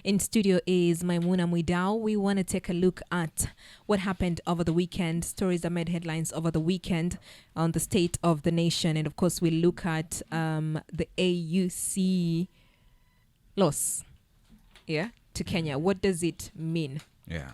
In studio is Maimuna Mwidau. We want to take a look at what happened over the weekend, stories that made headlines over the weekend on the state of the nation. And of course, we look at the AUC loss, to Kenya. What does it mean?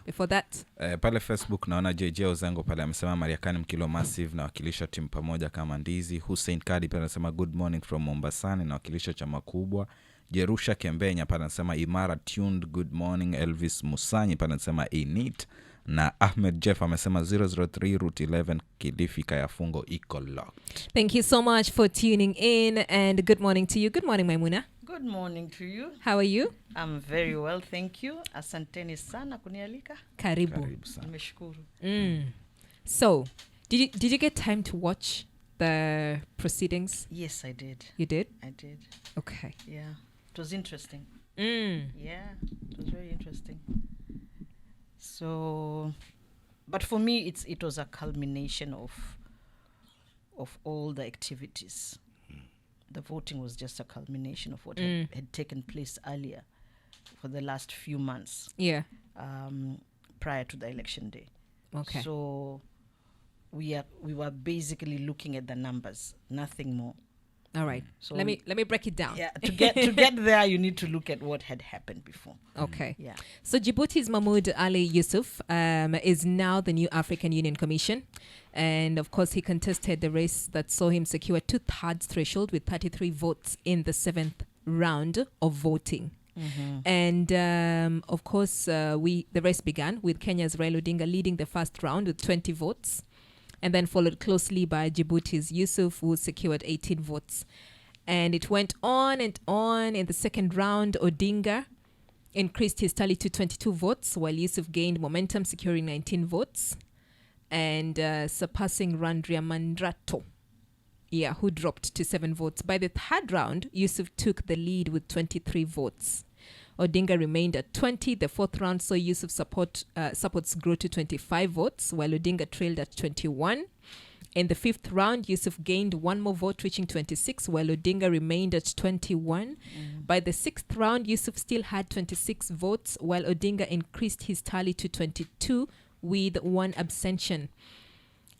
Before that, pale Facebook naona JJ Ozango pale amesema Mariakani Mkilo Massive na wakilisha timu pamoja kama ndizi. Hussein Kadi pale anasema good morning from Mombasani na wakilisha chama kubwa. Jerusha Kembenya pale anasema Imara tuned good morning. Elvis Musanyi pale anasema init, na Ahmed Jeff amesema 003 route 11 Kilifi Kayafungo iko locked. Thank you so much for tuning in and good morning to you. Good morning, Maimuna. Good morning to you. How are you? I'm very well, thank you. Asanteni sana kunialika. Karibu. Nimeshukuru. So, did you get time to watch the proceedings? Yes, I did. You did? I did. Okay. Yeah. It was interesting. Yeah, it was very interesting. So, but for me, it was a culmination of all the activities. The voting was just a culmination of what had taken place earlier for the last few months. Yeah. Prior to the election day. Okay. So we were basically looking at the numbers, nothing more. All right. So let me break it down. Yeah. To get there, you need to look at what had happened before. Okay. Yeah. So Djibouti's Mahmoud Ali Yusuf is now the new African Union Commission. And of course, he contested the race that saw him secure 2/3 threshold with 33 votes in the 7th round of voting. And of course, the race began with Kenya's Raila Odinga leading the first round with 20 votes, and then followed closely by Djibouti's Yusuf, who secured 18 votes. And it went on and on. In the second round, Odinga increased his tally to 22 votes, while Yusuf gained momentum, securing 19 votes, and surpassing Randria Mandrato, who dropped to 7 votes. By the third round, Yusuf took the lead with 23 votes. Odinga remained at 20. The fourth round saw Yusuf supports grow to 25 votes, while Odinga trailed at 21. In the fifth round, Yusuf gained 1 more vote, reaching 26, while Odinga remained at 21. By the sixth round, Yusuf still had 26 votes, while Odinga increased his tally to 22 with 1 abstention.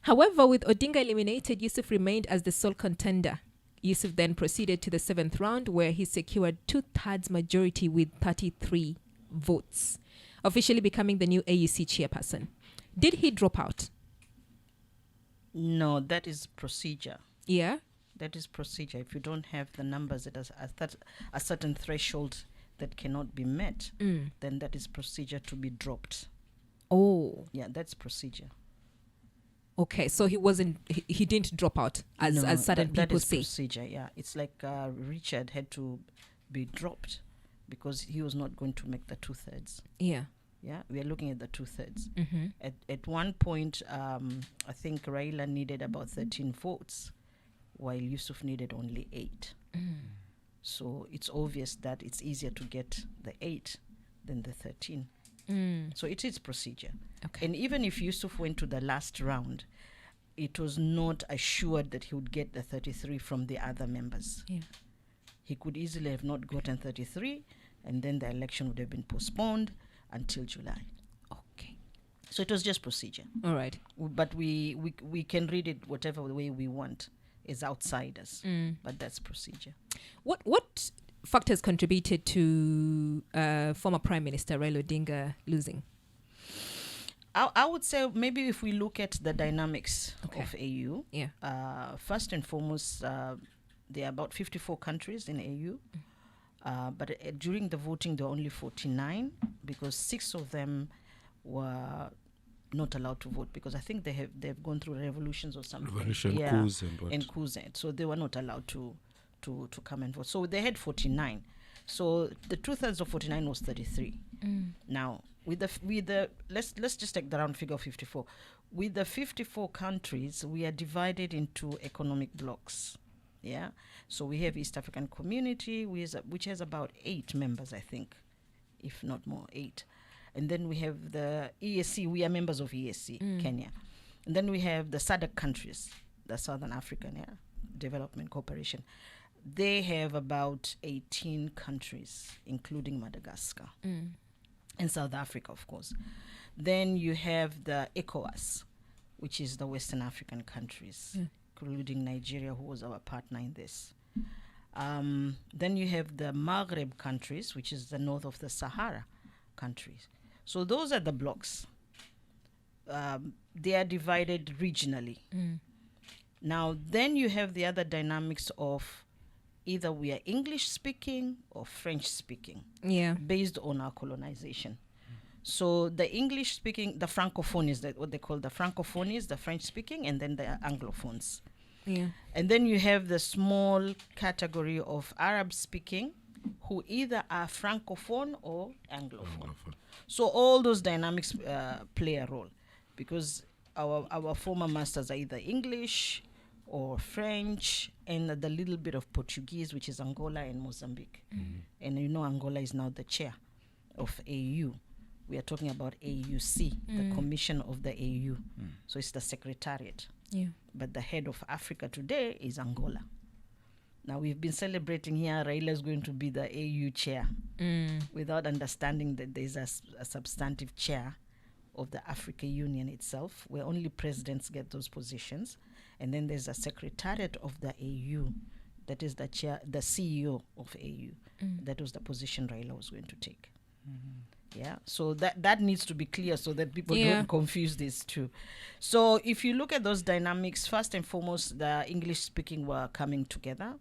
However, with Odinga eliminated, Yusuf remained as the sole contender. Yusuf then proceeded to the 7th round, where he secured 2/3 majority with 33 votes, officially becoming the new AUC chairperson. Did he drop out? No, that is procedure. Yeah? That is procedure. If you don't have the numbers at a certain threshold that cannot be met, then that is procedure to be dropped. Oh. Yeah, that's procedure. Okay, so he didn't drop out as certain people say. That is procedure, yeah. It's like Richard had to be dropped because he was not going to make the 2/3. Yeah. Yeah, we are looking at the 2/3. At one point, I think Raila needed about 13 votes, while Yusuf needed only 8. So it's obvious that it's easier to get the 8 than the 13. So it is procedure. Okay. And even if Yusuf went to the last round, it was not assured that he would get the 33 from the other members. Yeah. He could easily have not gotten 33, and then the election would have been postponed until July. Okay. So it was just procedure. All right. But we can read it whatever way we want as outsiders. But that's procedure. What factors contributed to former Prime Minister Raila Odinga losing? I would say maybe if we look at the dynamics of AU, first and foremost, there are about 54 countries in AU, but during the voting there were only 49 because 6 of them were not allowed to vote because I think they've gone through revolutions or something. Coups and coups, so they were not allowed to come and vote. So they had 49. So the 2/3 of 49 was 33. Now with the let's just take the round figure of 54. With the 54 countries, we are divided into economic blocks. Yeah. So we have East African Community, which has about 8 members, I think, if not more, 8. And then we have the EAC. We are members of EAC, Kenya. And then we have the SADC countries, the Southern African Development Cooperation. they have about 18 countries, including Madagascar and South Africa, of course. Then you have the ECOWAS, which is the Western African countries, including Nigeria, who was our partner in this. Then you have the Maghreb countries, which is the north of the Sahara countries. So those are the blocks. They are divided regionally. Now, then you have the other dynamics of either we are English speaking or French speaking, based on our colonization. So the English speaking, the Francophones, what they call the Francophones, the French speaking, and then the Anglophones. And then you have the small category of Arab speaking, who either are Francophone or Anglophone. So all those dynamics play a role, because our former masters are either English or French, and the little bit of Portuguese, which is Angola and Mozambique. And you know Angola is now the chair of AU. We are talking about AUC, the commission of the AU. So it's the secretariat. But the head of Africa today is Angola. Now we've been celebrating here, Raila is going to be the AU chair, without understanding that there's a substantive chair of the African Union itself, where only presidents get those positions. And then there's a secretariat of the AU, that is the chair, the CEO of AU. That was the position Raila was going to take. Yeah, so that needs to be clear so that people don't confuse these two. So if you look at those dynamics, first and foremost, the English speaking were coming together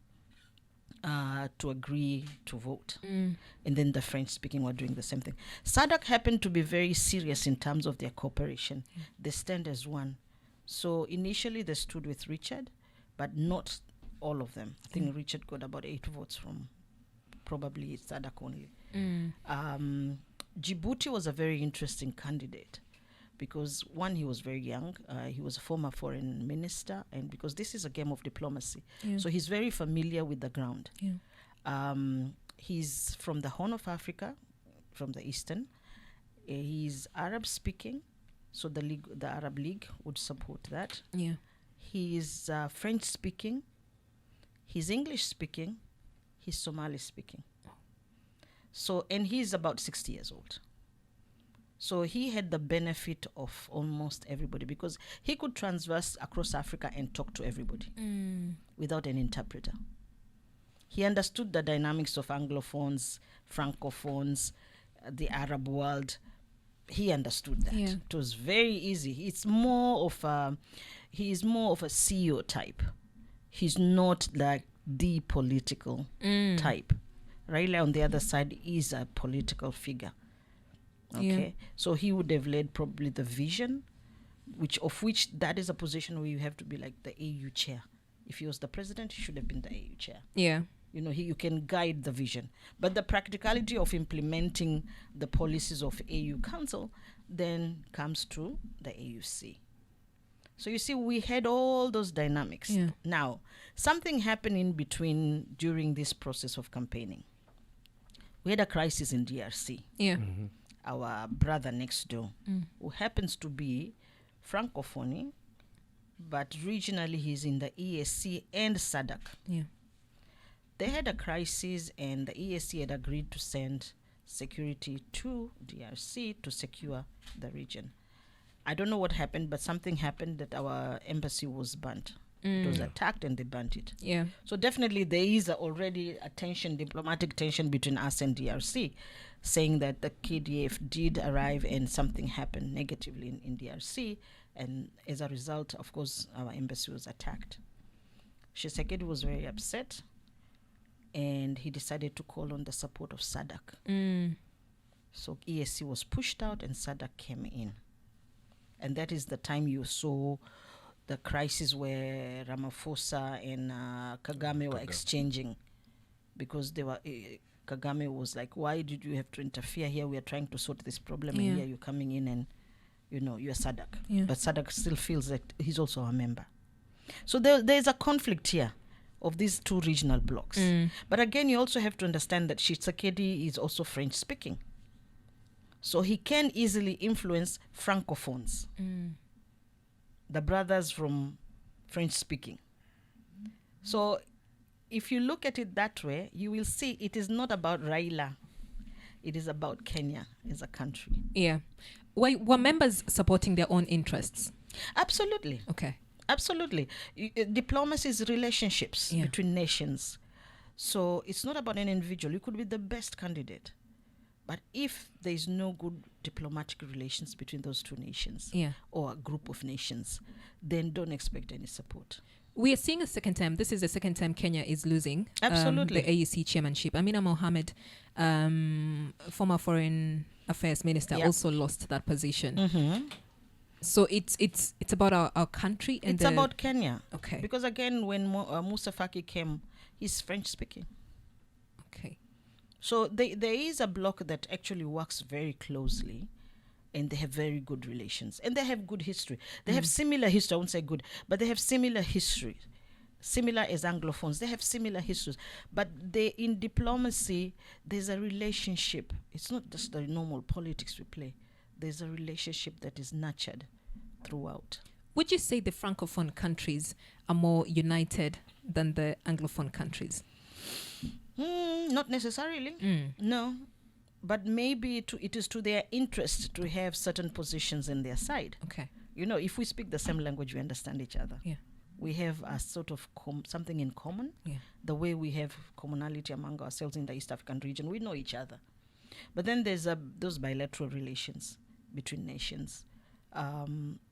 to agree to vote. And then the French speaking were doing the same thing. SADC happened to be very serious in terms of their cooperation. They stand as one. So initially they stood with Richard, but not all of them. I think Richard got about 8 votes from probably SADC only. Djibouti was a very interesting candidate because, one, he was very young. He was a former foreign minister, and because this is a game of diplomacy, so he's very familiar with the ground. He's from the Horn of Africa, from the Eastern. He's Arab speaking, so the Arab League would support that. He's French speaking. He's English speaking. He's Somali speaking. So, and he's about 60 years old. So he had the benefit of almost everybody because he could transverse across Africa and talk to everybody without an interpreter. He understood the dynamics of Anglophones, Francophones, the Arab world. He understood that. It was very easy. It's more of he is more of a CEO type. He's not like the political type. Raila on the other side is a political figure. Okay, so he would have led probably the vision, which that is a position where you have to be like the AU chair. If he was the president, he should have been the AU chair. You know, you can guide the vision, but the practicality of implementing the policies of AU Council then comes to the AUC. So you see, we had all those dynamics. Now, something happened in between during this process of campaigning. We had a crisis in DRC. Our brother next door, who happens to be Francophone, but regionally he's in the EAC and SADC. They had a crisis, and the EAC had agreed to send security to DRC to secure the region. I don't know what happened, but something happened that our embassy was burnt. It was attacked and they burnt it. So definitely there is already a tension, diplomatic tension between us and DRC, saying that the KDF did arrive and something happened negatively in DRC, and as a result, of course, our embassy was attacked. Tshisekedi was very upset, and he decided to call on the support of SADC. So EAC was pushed out and SADC came in. And that is the time you saw the crisis where Ramaphosa and Kagame were exchanging, because they were Kagame was like, why did you have to interfere here? We are trying to sort this problem, and here you're coming in and, you know, you're SADC. But SADC still feels that he's also a member. So there's a conflict here of these two regional blocks. But again, you also have to understand that Tshisekedi is also French speaking. So he can easily influence Francophones, the brothers from French speaking. So if you look at it that way, you will see it is not about Raila. It is about Kenya as a country. Yeah. Were members supporting their own interests? Absolutely. Okay. Absolutely. Diplomacy is relationships between nations. So it's not about an individual. You could be the best candidate. But if there is no good diplomatic relations between those two nations or a group of nations, then don't expect any support. We are seeing a second time. This is the second time Kenya is losing the AUC chairmanship. Amina Mohamed, former foreign affairs minister, also lost that position. Mm-hmm. So it's about our country. And it's about Kenya. Okay. Because again, when Musa Faki came, he's French speaking. Okay. So there is a bloc that actually works very closely, and they have very good relations, and they have good history. They have similar history. I won't say good, but they have similar history, similar as Anglophones. They have similar histories, but in diplomacy, there's a relationship. It's not just the normal politics we play. There's a relationship that is nurtured throughout. Would you say the Francophone countries are more united than the Anglophone countries? Not necessarily. No. But maybe it is to their interest to have certain positions in their side. Okay. You know, if we speak the same language, we understand each other. Yeah. We have a sort of something in common. Yeah. The way we have commonality among ourselves in the East African region, we know each other. But then there's those bilateral relations between nations.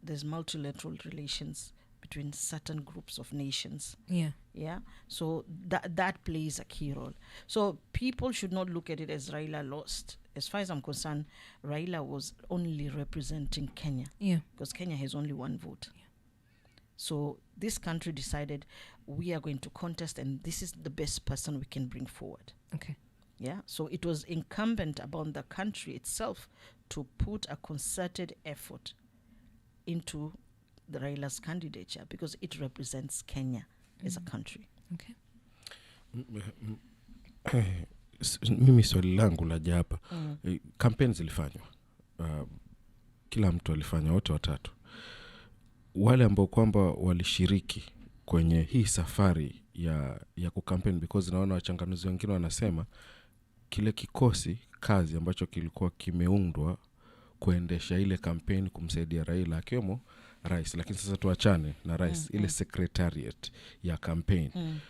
There's multilateral relations between certain groups of nations. Yeah. Yeah. So that plays a key role. So people should not look at it as Raila lost. As far as I'm concerned, Raila was only representing Kenya. Yeah. Because Kenya has only one vote. Yeah. So this country decided we are going to contest, and this is the best person we can bring forward. Okay. Yeah. So it was incumbent upon the country itself to put a concerted effort into the Raila's candidature because it represents Kenya as a country. Okay. Mimi swali langu laja hapa. Kampeni zilifanywa. Kila mtu alifanya, wote watatu. Wale ambao kwamba walishiriki kwenye hii safari ya kukampeni, because naona wachanganuzi wengine wanasema kile kikosi kazi ambacho kilikuwa kimeundwa kuendesha ile kampeni kumsaidia Raila akiwemo rais, lakini sasa tuachane na rais, ile secretariat ya kampeni,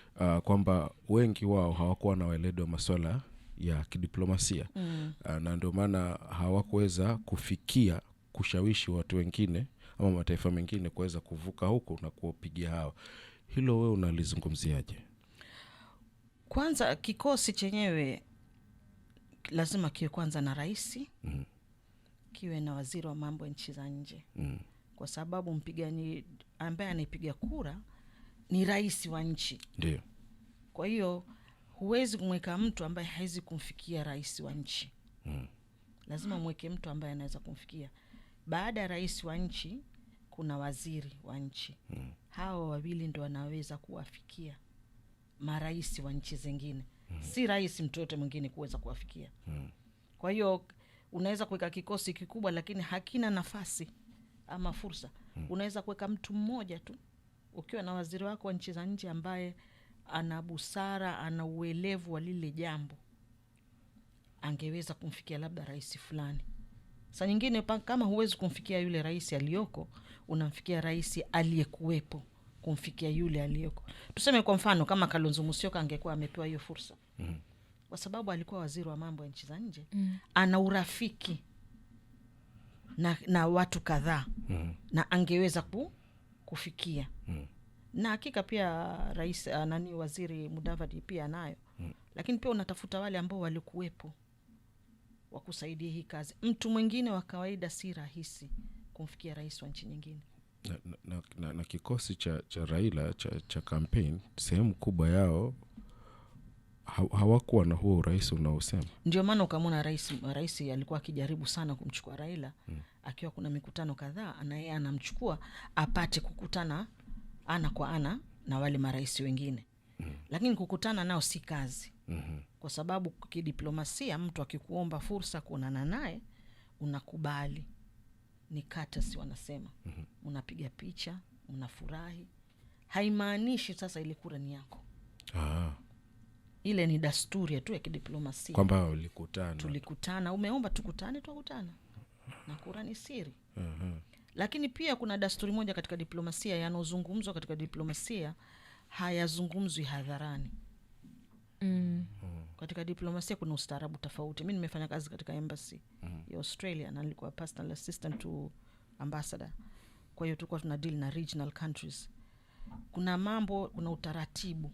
kwamba wengi wao hawakuwa na weledi wa masuala ya kidiplomasia, na ndio maana hawakuweza kufikia kushawishi watu wengine ama mataifa mengine kuweza kuvuka huko na kuwapigia hawa. Hilo wewe unalizungumziaje? Kwanza kikosi chenyewe lazima kiwe kwanza na rais, kiwe na waziri wa mambo ya nchi za nje. Kwa sababu mpigani ambaye anipiga kura ni rais wa nchi. Ndio. Kwa hiyo huwezi kumweka mtu ambaye haizi kumfikia rais wa nchi. Lazima mweke mtu ambaye anaweza kumfikia. Baada ya rais wa nchi kuna waziri wa nchi. Hao wawili ndio wanaweza kuwafikia marais wa nchi zingine. Si rais mtu yote mwingine kuweza kuwafikia. Kwa hiyo unaweza kuweka kikosi kikubwa lakini hakina nafasi ama fursa. Unaweza kuweka mtu mmoja tu ukiwa na waziri wako wa nchi za nje ambaye ana busara, ana uelevu wa lile jambo, angeweza kumfikia labda rais fulani. Saa nyingine kama huwezi kumfikia yule rais aliyoko, unamfikia rais aliyekuwepo kumfikia yule aliyoko. Tuseme kwa mfano kama Kalonzo Musyoka angekuwa amepewa hiyo fursa. Kwa sababu alikuwa waziri wa mambo ya nchi za nje, ana urafiki na watu kadhaa, na angeweza kufikia. Na hakika pia rais waziri Mudavadi pia nayo. Lakini pia unatafuta wale ambao walikuwepo wa kusaidia hii kazi. Mtu mwingine wa kawaida si rahisi kumfikia rais wa nchi nyingine. Na kikosi cha Raila cha campaign, sehemu kubwa yao hawakuwa na huo rais unaosema. Ndio maana ukamwona rais alikuwa akijaribu sana kumchukua Raila, akiwa kuna mikutano kadhaa yeye anamchukua apate kukutana ana kwa ana na wale marais wengine. Lakini kukutana nao si kazi. Kwa sababu kidiplomasia mtu akikuomba fursa kuonana naye unakubali. Ni courtesy wanasema. Unapiga picha, unafurahi. Haimaanishi sasa ile kura ni yako. Ile ni dasturi tu ya kidiplomasia kwamba walikutana, tulikutana, umeomba tukutane, tukutana, na kura ni siri. Lakini pia kuna dasturi moja katika diplomasia, yanozungumzwa katika diplomasia hayazungumzwi hadharani. Katika diplomasia kuna ustaarabu tofauti. Mimi nimefanya kazi katika embassy ya Australia na nilikuwa personal assistant to ambassador. Kwa hiyo tulikuwa tuna deal na regional countries. Kuna mambo, kuna utaratibu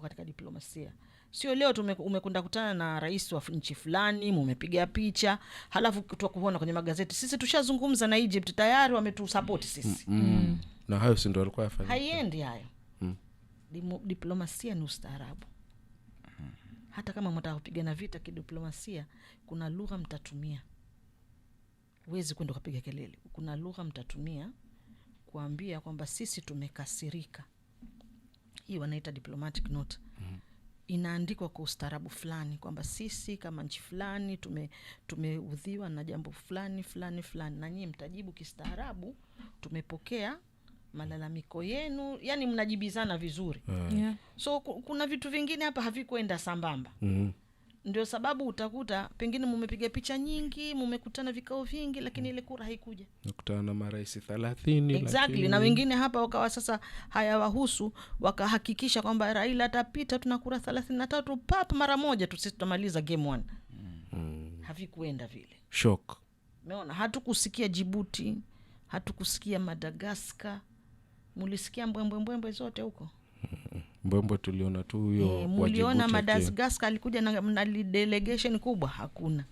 katika diplomasia. Sio leo umekunda kutana na rais wa nchi fulani, mumepiga picha, halafu tutakuona kwenye magazeti sisi tushazungumza na Egypt tayari wametusupport sisi. Na hayo si ndio walikuwa yafanya. Haiendi hayo. Diplomasia ni ustaarabu. Hata kama mtaka kupigana vita kidiplomasia, kuna lugha mtatumia. Huwezi kwenda kupiga kelele. Kuna lugha mtatumia kuambia kwamba sisi tumekasirika. Hii wanaita diplomatic note. Inaandikwa kwa ustaarabu fulani kwamba sisi kama nchi fulani tumeudhiwa na jambo fulani fulani fulani, na nyinyi mtajibu kistaarabu, tumepokea malalamiko yenu, yani mnajibizana vizuri. So kuna vitu vingine hapa havikwenda sambamba. Ndio sababu utakuta pengine mumepiga picha nyingi, mumekutana vikao vingi, lakini ile kura haikuja. Nakutana na marais 30 exactly, lakini na wengine hapa wakawa sasa hayawahusu, wakahakikisha kwamba Raila atapita, tuna kura 33 pap mara moja tutamaliza game 1. Havikuenda vile. Shock. Umeona, hatukusikia Djibouti, hatukusikia Madagascar. Mulisikia mbwembwe zote huko? Mbwembwe tuliona tu huyo. Muliona Madagascar alikuja na delegation kubwa? Hakuna.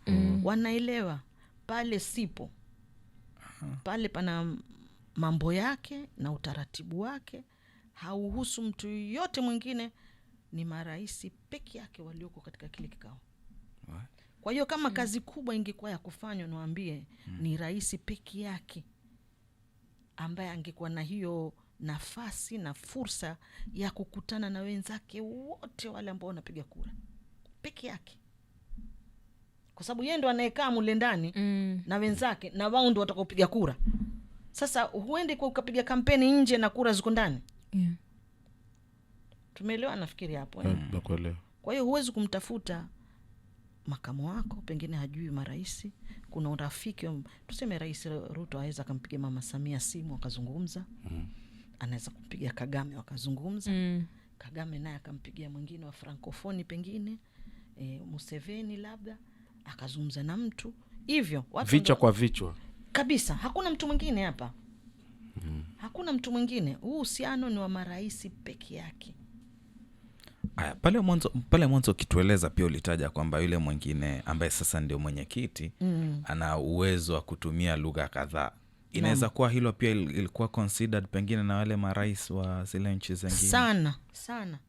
Wanaelewa pale sipo. Pale pana mambo yake na utaratibu wake, hauhusu mtu yote mwingine, ni maraisi peke yake walioko katika kile kikao. Kwa hiyo kama kazi kubwa ingekuwa ya kufanywa, niwaambie, ni rais peke yake ambaye angekuwa na hiyo nafasi na fursa ya kukutana na wenzake wote wale ambao wanapiga kura peke yake, kwa sababu yeye ndo anayekaa mule ndani na wenzake, na wao ndo watakaopiga kura. Sasa huende kwa ukapiga kampeni nje na kura ziko ndani. Tumeelewa nafikiri hapo. Nakuelewa. Kwa hiyo huwezi kumtafuta makamu wako, pengine hajui maraisi. Kuna urafiki, tuseme Rais Ruto aweza kumpigia Mama Samia simu wakazungumza. Anaweza kumpigia Kagame wakazungumza. Kagame naye akampigia mwingine wa Frankofoni, pengine Museveni labda akazungumza na mtu hivyo, watu vichwa kwa vichwa kabisa. Hakuna mtu mwingine hapa. Hakuna mtu mwingine. Huu uhusiano ni wa maraisi peke yake. Aya, pale mwanzo kitueleza pia ulitaja kwamba yule mwingine ambaye sasa ndio mwenyekiti ana uwezo wa kutumia lugha kadhaa. Inaweza kuwa hilo pia ilikuwa considered pengine na wale marais wa zile nchi zingine. Sana.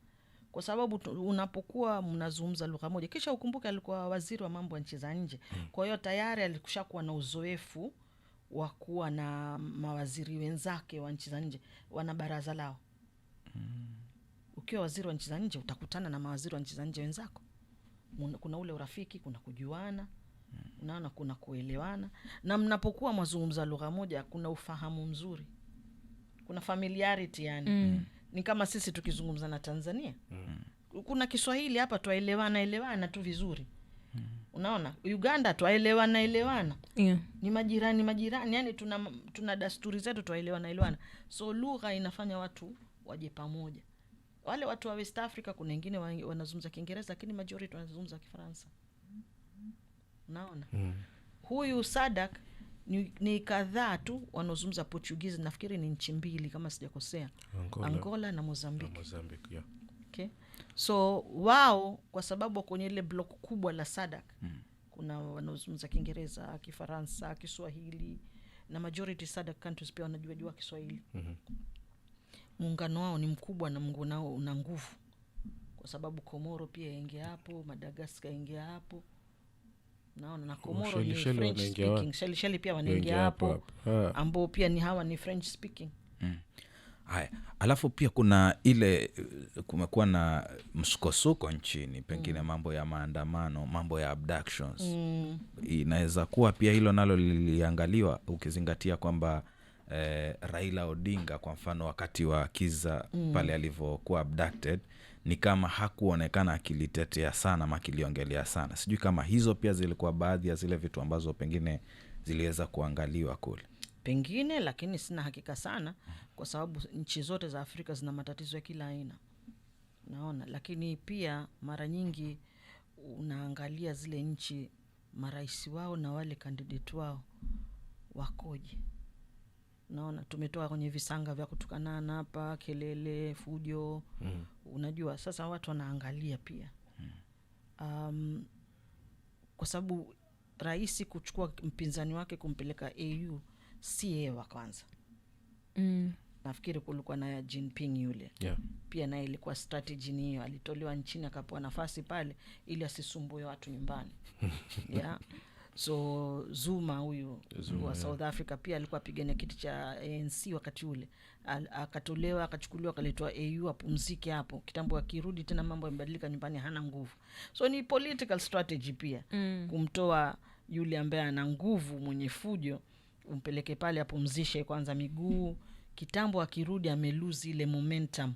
Kwa sababu unapokuwa mnazungumza lugha moja, kisha ukumbuke alikuwa waziri wa mambo ya nchi za nje. Kwa hiyo tayari alikushakuwa na uzoefu wa kuwa na mawaziri wenzake wa nchi za nje, wana baraza lao. Ukiwa waziri wa nchi za nje utakutana na mawaziri wa nchi za nje wenzako. Kuna ule urafiki, kuna kujuana, unaona, kuna kuelewana, na mnapokuwa mazungumza lugha moja kuna ufahamu mzuri. Kuna familiarity yani. Ni kama sisi tukizungumza na Tanzania. Kuna Kiswahili hapa tuelewana tu vizuri. Unaona, Uganda tuelewana. Ni majirani, yani tuna dasturi zetu tuelewana. So lugha inafanya watu waje pamoja. Wale watu wa West Africa kuna wengine wanazungumza Kiingereza, lakini majority wanazungumza Kifaransa. Unaona? Huyu Sadak ni kadhaa tu wanazungumza Portuguese, nafikiri ni nchi mbili kama sijakosea. Angola na Mozambique. Yeah. Okay. So wao kwa sababu kwenye ile block kubwa la Sadak kuna wanazungumza Kiingereza, Kifaransa, Kiswahili, na majority Sadak countries pia wanajua Kiswahili. Muungano wao ni mkubwa na muungano wao una nguvu, kwa sababu Komoro pia yaingia hapo, Madagascar yaingia hapo. Naona na Komoro ni French speaking, Shelisheli pia wanaingia hapo, ambao pia ni hawa ni French speaking. Haya, alafu pia kuna ile kumekuwa na msukosuko nchini, pengine mambo ya maandamano, mambo ya abductions. Inaweza kuwa pia hilo nalo liliangaliwa, ukizingatia kwamba Raila Odinga kwa mfano wakati wa Kiza pale alivyokuwa abducted, ni kama hakuonekana akilitetea sana ama akiliongelea sana. Sijui kama hizo pia zilikuwa baadhi ya zile vitu ambazo pengine ziliweza kuangaliwa kule. Pengine, lakini sina hakika sana, kwa sababu nchi zote za Afrika zina matatizo ya kila aina, naona. Lakini pia mara nyingi unaangalia zile nchi, marais wao na wale candidate wao wakoje. Naona tumetoka kwenye visanga vya kutukanana hapa, kelele, fujo. Unajua sasa watu wanaangalia pia. Kwa sababu rais kuchukua mpinzani wake kumpeleka AU si yeye wa kwanza. Nafikiri kulikuwa na Jinping yule. Yeah. Pia naye ilikuwa strategy ni hiyo, alitolewa nchini akapewa nafasi pale ili asisumbue watu nyumbani. Yeah. So Zuma huyu wa South Africa pia alikuwa apigania kiti cha ANC wakati ule. Akatolewa, akachukuliwa, akaletwa AU apumzike hapo. Kitambo akirudi tena mambo yamebadilika nyumbani, hana nguvu. So ni political strategy pia. Kumtoa yule ambaye ana nguvu, mwenye fujo, umpeleke pale apumzishe kwanza miguu. Kitambo akirudi amelose ile momentum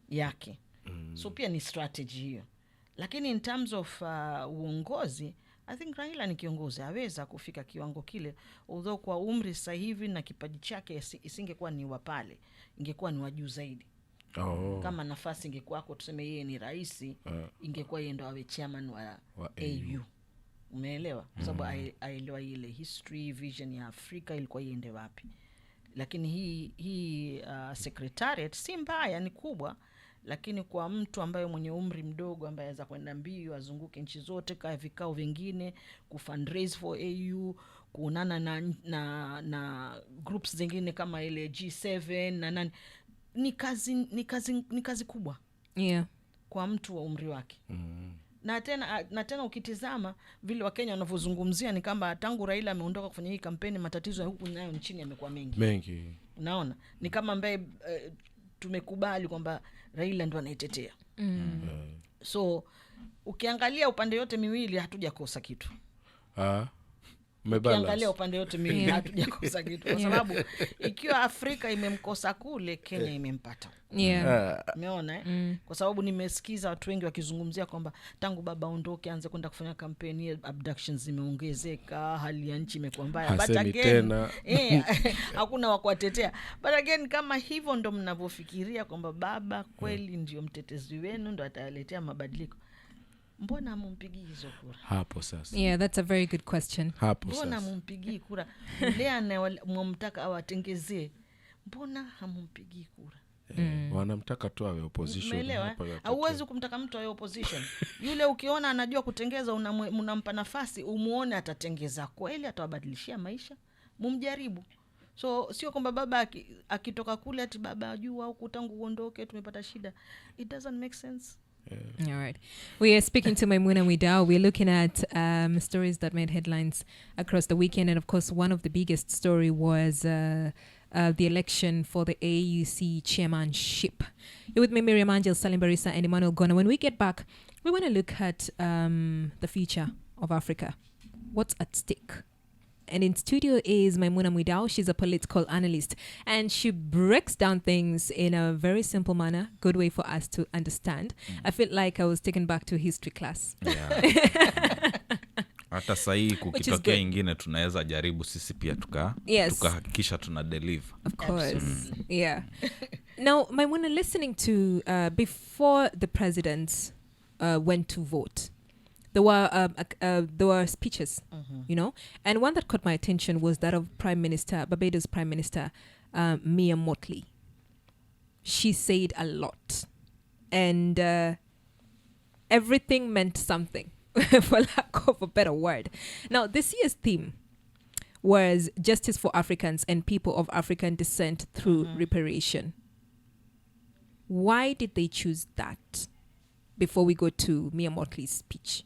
yake. So pia ni strategy hiyo. Lakini in terms of uongozi, I think Raila ni kiongozi, aweza kufika kiwango kile, although kwa umri sasa hivi na kipaji chake isingekuwa ni wa pale, ingekuwa ni wa juu zaidi. Kama nafasi ingekuwa kwa tuseme yeye ni rais, ingekuwa yeye ndo awe chairman wa AU. Umeelewa? Kwa sababu aelewa ile history, vision ya Afrika ilikuwa iende wapi. Lakini hii secretariat si mbaya, ni kubwa, lakini kwa mtu ambaye mwenye umri mdogo ambaye anaweza kwenda mbio, azunguke nchi zote, kaa vikao vingine, kufundraise for AU, kuonana na groups zingine kama ile G7 na nani, ni kazi kubwa. Yeah. Kwa mtu wa umri wake. Na tena ukitizama vile Wakenya wanavyozungumzia ni kama tangu Raila ameondoka kufanya hii kampeni, matatizo ya huku nayo nchini yamekuwa mengi. Unaona? Ni kama ambaye tumekubali kwamba Raila ndo anaitetea. So ukiangalia upande yote miwili hatujakosa kitu. Ukiangalia upande yote miwili hatujakosa kitu, kwa sababu ikiwa Afrika imemkosa kule, Kenya imempata. Umeona kwa sababu nimesikiza watu wengi wakizungumzia kwamba tangu baba ondoke anze kwenda kufanya kampeni, abductions zimeongezeka, hali ya nchi imekuwa mbaya. But again hakuna wa kuwatetea. But again, kama hivyo ndo mnavyofikiria kwamba baba kweli ndio mtetezi wenu, ndo ataletea mabadiliko, mbona hamumpigi hizo kura? Hapo sasa. Yeah, that's a very good question. Hapo sasa. Mbona hamumpigi kura? Yule anamtaka awatengezee, mbona hamumpigi kura? Wanamtaka tu awe opposition. Hauwezi kumtaka mtu awe opposition. Yule ukiona anajua kutengeza, unampa nafasi, umuone atatengeza kweli, atawabadilishia maisha, mumjaribu. So sio kwamba baba akitoka kule ati baba ajua au tangu uondoke tumepata shida. It doesn't make sense. All right. We are speaking to Maimuna Mwidau. We're looking at stories that made headlines across the weekend. And of course, one of the biggest story was the election for the AUC chairmanship. You're with me, Miriam Angel, Salim Barisa, and Emmanuel Gona. When we get back, we want to look at the future of Africa. What's at stake? And in studio is Maimuna Mwidau. She's a political analyst, and she breaks down things in a very simple manner, good way for us to understand. I feel like I was taken back to history class. Hata sahi kukitokea ingine tunaweza jaribu sisi pia tukahakikisha tuna deliver. Of course. Yeah. Now, Maimuna, listening to before the presidents went to vote, there were speeches, you know, and one that caught my attention was that of Barbados Prime Minister Mia Mottley. She said a lot, and everything meant something, for lack of a better word. Now, this year's theme was justice for Africans and people of African descent through reparation. Why did they choose that? Before we go to Mia Mottley's speech.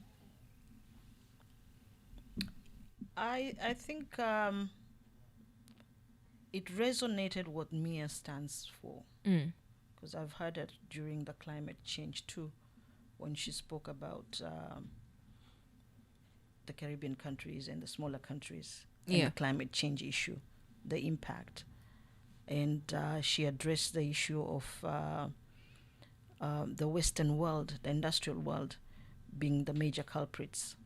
I think it resonated what Mia stands for, because I've heard it during the climate change too, when she spoke about the Caribbean countries and the smaller countries and the climate change issue, the impact. And she addressed the issue of the Western world, the industrial world, being the major culprits,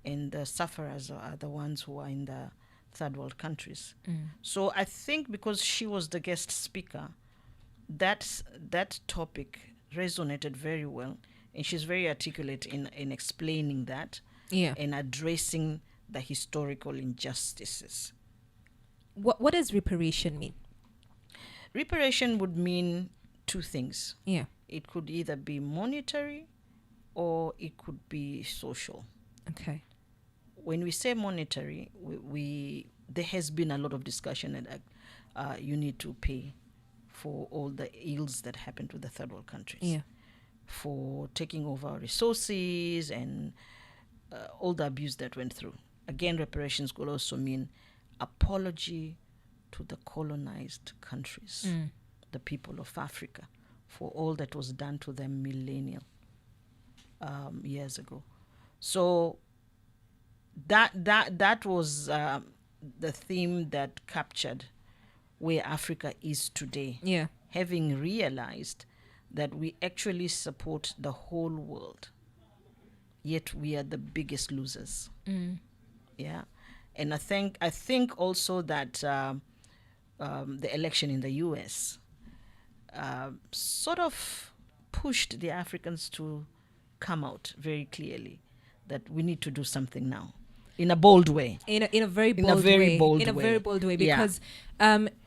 and the sufferers are the ones who are in the third world countries. So I think because she was the guest speaker, that topic resonated very well, and she's very articulate in explaining that Yeah. and addressing the historical injustices. What does reparation mean? Reparation would mean two things. Yeah. It could either be monetary or it could be social. Okay. When we say monetary, we there has been a lot of discussion that you need to pay for all the ills that happened to the third world countries. Yeah. For taking over our resources and all the abuse that went through. Again, reparations could also mean apology to the colonized countries, the people of Africa, for all that was done to them millennial years ago. So that was the theme that captured where Africa is today. Yeah. Having realized that we actually support the whole world, yet we are the biggest losers. Yeah, and I think also that the election in the U.S. Sort of pushed the Africans to come out very clearly that we need to do something now, in a bold way. In a very In bold a very way. bold In a way. very bold way, Yeah. because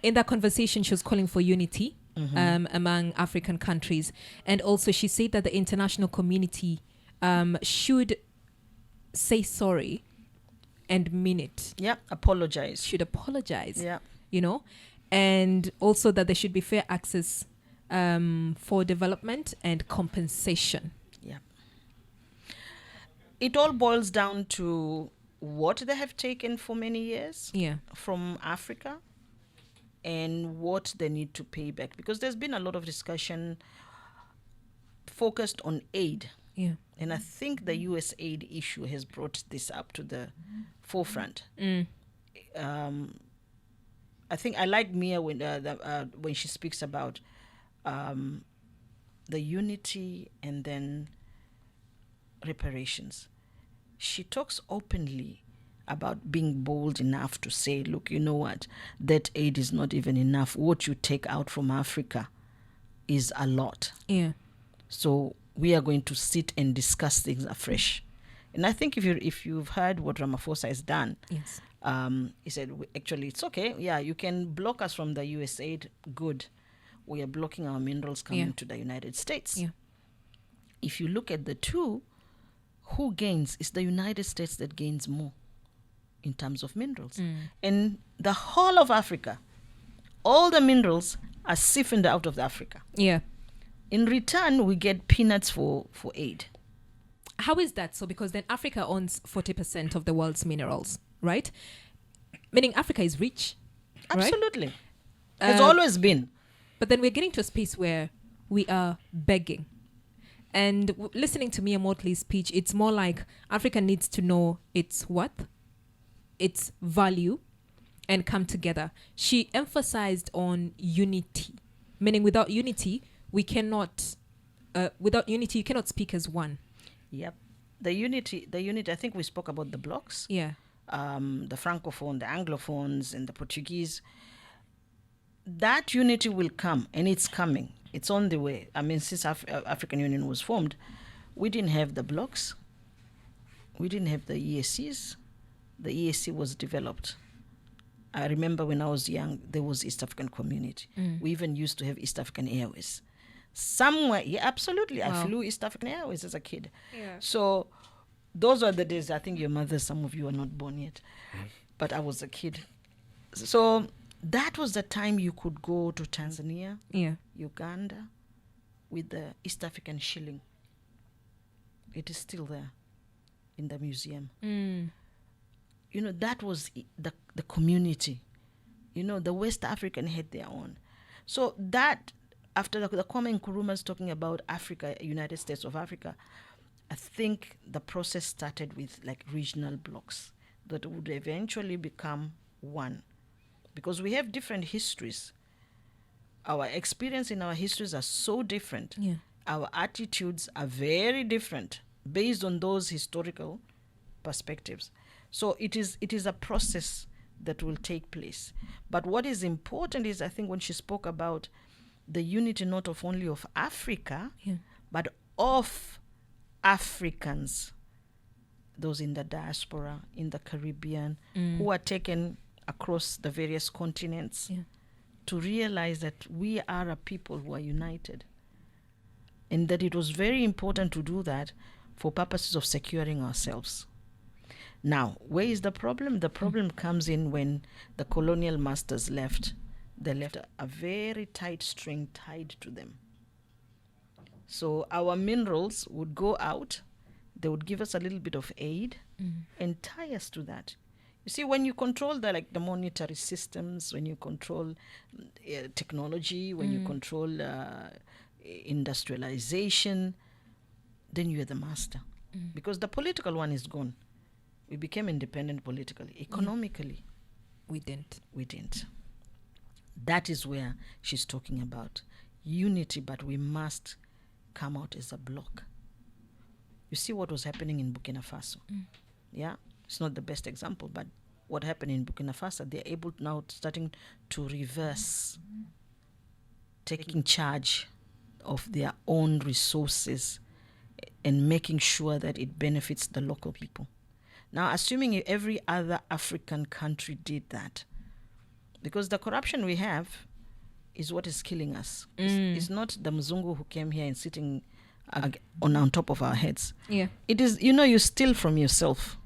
in that conversation she was calling for unity among African countries, and also she said that the international community should say sorry and mean it. Yeah, apologize. Should apologize. Yeah. You know, and also that there should be fair access for development and compensation. Yeah. It all boils down to what they have taken for many years Yeah. from Africa and what they need to pay back. Because there's been a lot of discussion focused on aid. Yeah. And I think the US aid issue has brought this up to the forefront. I think I like Mia when she speaks about the unity and then reparations. She talks openly about being bold enough to say, look, you know what, that aid is not even enough. What you take out from Africa is a lot. Yeah. So we are going to sit and discuss things afresh. And I think if you've heard what Ramaphosa has done, Yes. he said, actually, it's okay. Yeah, you can block us from the USAID. Good. We are blocking our minerals coming Yeah. to the United States. Yeah. If you look at the two, who gains? It's the United States that gains more in terms of minerals. And the whole of Africa, all the minerals are siphoned out of Africa. Yeah. In return, we get peanuts for aid. How is that so? Because then Africa owns 40% of the world's minerals, right? Meaning Africa is rich. Right? Absolutely. Has always been. But then we're getting to a space where we are begging. And listening to Mia Motley's speech, it's more like Africa needs to know its worth, its value, and come together. She emphasized on unity, meaning without unity, we cannot, without unity, you cannot speak as one. Yep. The unity, I think we spoke about the blocks. Yeah. The Francophone, the Anglophones, and the Portuguese. That unity will come, and it's coming. It's on the way. I mean, since African Union was formed, we didn't have the blocks. We didn't have the EACs. The EAC was developed. I remember when I was young, there was East African Community. We even used to have East African Airways. Somewhere, yeah, absolutely. Wow. I flew East African Airways as a kid. Yeah. So those are the days. I think your mother, some of you are not born yet, but I was a kid. So that was the time you could go to Tanzania, Yeah. Uganda, with the East African shilling. It is still there in the museum. You know, that was the community. You know, the West African had their own. So that, after the Kwame Nkrumah's talking about Africa, United States of Africa, I think the process started with like regional blocks that would eventually become one. Because we have different histories. Our experience in our histories are so different. Yeah. our attitudes are very different based on those historical perspectives. So it is a process that will take place. But what is important is, I think, when she spoke about the unity not of only of Africa, but of Africans, those in the diaspora, in the Caribbean, who are taken across the various continents, to realize that we are a people who are united. And that it was very important to do that for purposes of securing ourselves. Now, where is the problem? The problem comes in when the colonial masters left. They left a very tight string tied to them. So our minerals would go out, they would give us a little bit of aid and tie us to that. You see, when you control the monetary systems, when you control technology, when you control industrialization, then you are the master. Because the political one is gone. We became independent politically. Economically, we didn't. That is where she's talking about unity, but we must come out as a block. You see what was happening in Burkina Faso. Yeah, it's not the best example, but what happened in Burkina Faso, they're able now starting to reverse, taking charge of their own resources and making sure that it benefits the local people. Now, assuming every other African country did that, because the corruption we have is what is killing us. It's not the Mzungu who came here and sitting on top of our heads. Yeah. It is, you steal from yourself.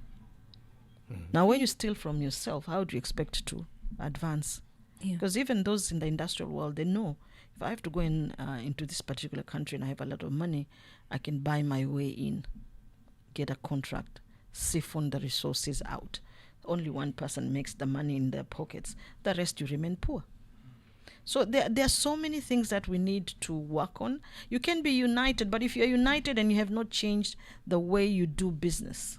Now, when you steal from yourself, how do you expect to advance? Because even those in the industrial world, they know, if I have to go into this particular country and I have a lot of money, I can buy my way in, get a contract, siphon the resources out. Only one person makes the money in their pockets. The rest, you remain poor. So there are so many things that we need to work on. You can be united, but if you're united and you have not changed the way you do business,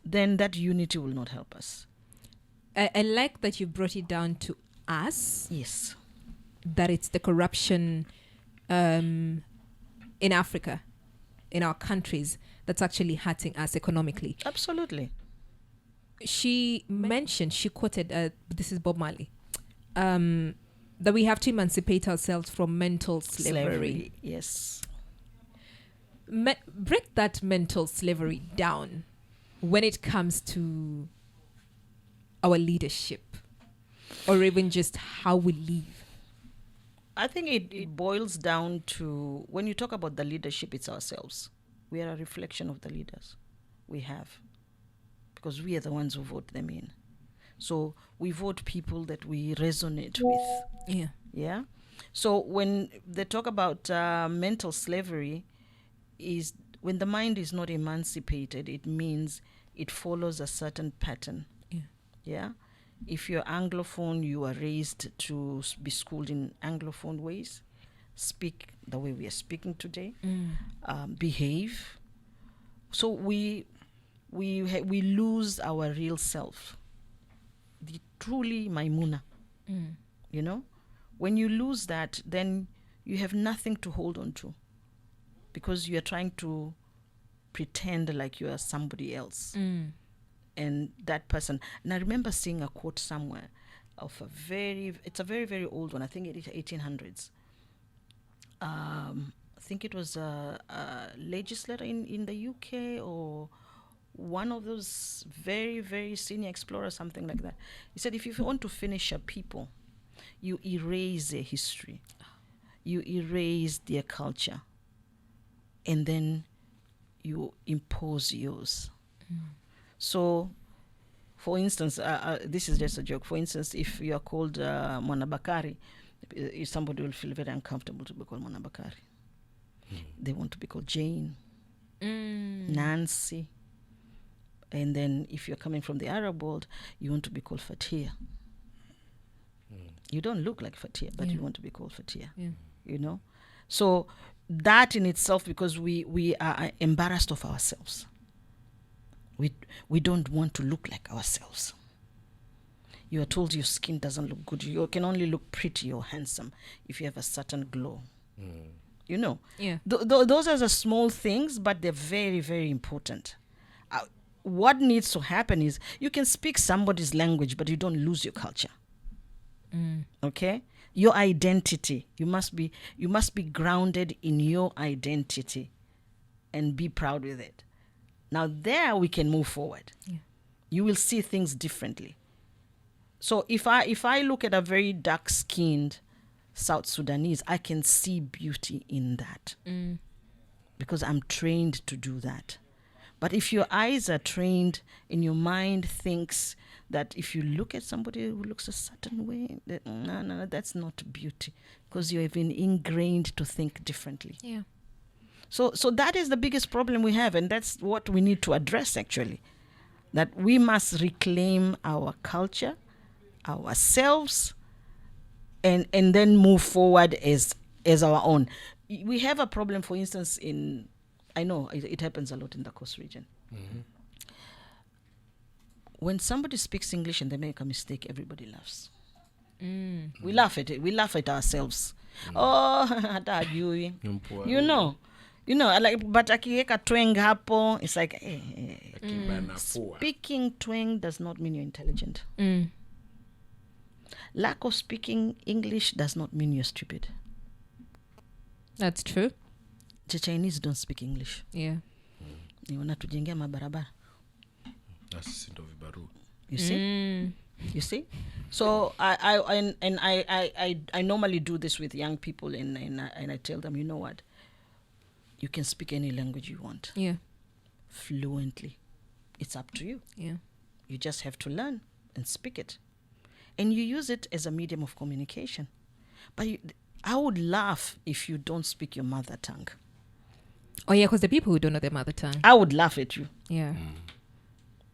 then that unity will not help us. I like that you brought it down to us. Yes. That it's the corruption in Africa, in our countries, that's actually hurting us economically. Absolutely. She quoted, this is Bob Marley, that we have to emancipate ourselves from mental slavery. Yes. Break that mental slavery down when it comes to our leadership, or even just how we live. I think it boils down to, when you talk about the leadership, it's ourselves. We are a reflection of the leaders we have, because we are the ones who vote them in. So we vote people that we resonate with. Yeah. Yeah. So when they talk about mental slavery, is when the mind is not emancipated, it means it follows a certain pattern. Yeah. Yeah. If you're Anglophone, you are raised to be schooled in Anglophone ways, speak the way we are speaking today, behave. So we lose our real self, the truly Maimuna. When you lose that, then you have nothing to hold on to, because you are trying to pretend like you are somebody else. And that person, and I remember seeing a quote somewhere of it's a very, very old one, I think it is 1800s. I think it was a legislator in the UK, or one of those very, very senior explorers, something like that. He said, if you want to finish a people, you erase their history, you erase their culture, and then you impose yours. So, for instance, this is just a joke. For instance, if you are called Mwanabakari, somebody will feel very uncomfortable to be called Mwanabakari. They want to be called Jane, Nancy. And then if you're coming from the Arab world, you want to be called Fatia. You don't look like Fatia, but you want to be called Fatia. So that in itself, because we are embarrassed of ourselves. We don't want to look like ourselves. You are told your skin doesn't look good. You can only look pretty or handsome if you have a certain glow. You know, Yeah. those are the small things, but they're very, very important. What needs to happen is you can speak somebody's language, but you don't lose your culture. Okay, your identity. You must be grounded in your identity, and be proud with it. Now there we can move forward. Yeah. You will see things differently. So if I look at a very dark-skinned South Sudanese, I can see beauty in that because I'm trained to do that. But if your eyes are trained and your mind thinks that if you look at somebody who looks a certain way, that no, that's not beauty, because you have been ingrained to think differently. Yeah. So that is the biggest problem we have, and that's what we need to address actually. That we must reclaim our culture, ourselves, and then move forward as our own. We have a problem, for instance, I know it happens a lot in the Coast region. When somebody speaks English and they make a mistake, everybody laughs. We laugh at it. We laugh at ourselves. Oh, hata hajui. You know, like, but akiweka twang hapo, it's like, speaking twang does not mean you're intelligent. Lack of speaking English does not mean you're stupid. That's true. The Chinese don't speak English. Yeah. Ni wanatujengea mabarabara. Sisi ndo vibarua. You see? You see? So I normally do this with young people, and I tell them, you know what? You can speak any language you want. Yeah. Fluently. It's up to you. Yeah. You just have to learn and speak it. And you use it as a medium of communication. But I would laugh if you don't speak your mother tongue. Oh yeah, because the people who don't know their mother tongue. I would laugh at you. Yeah.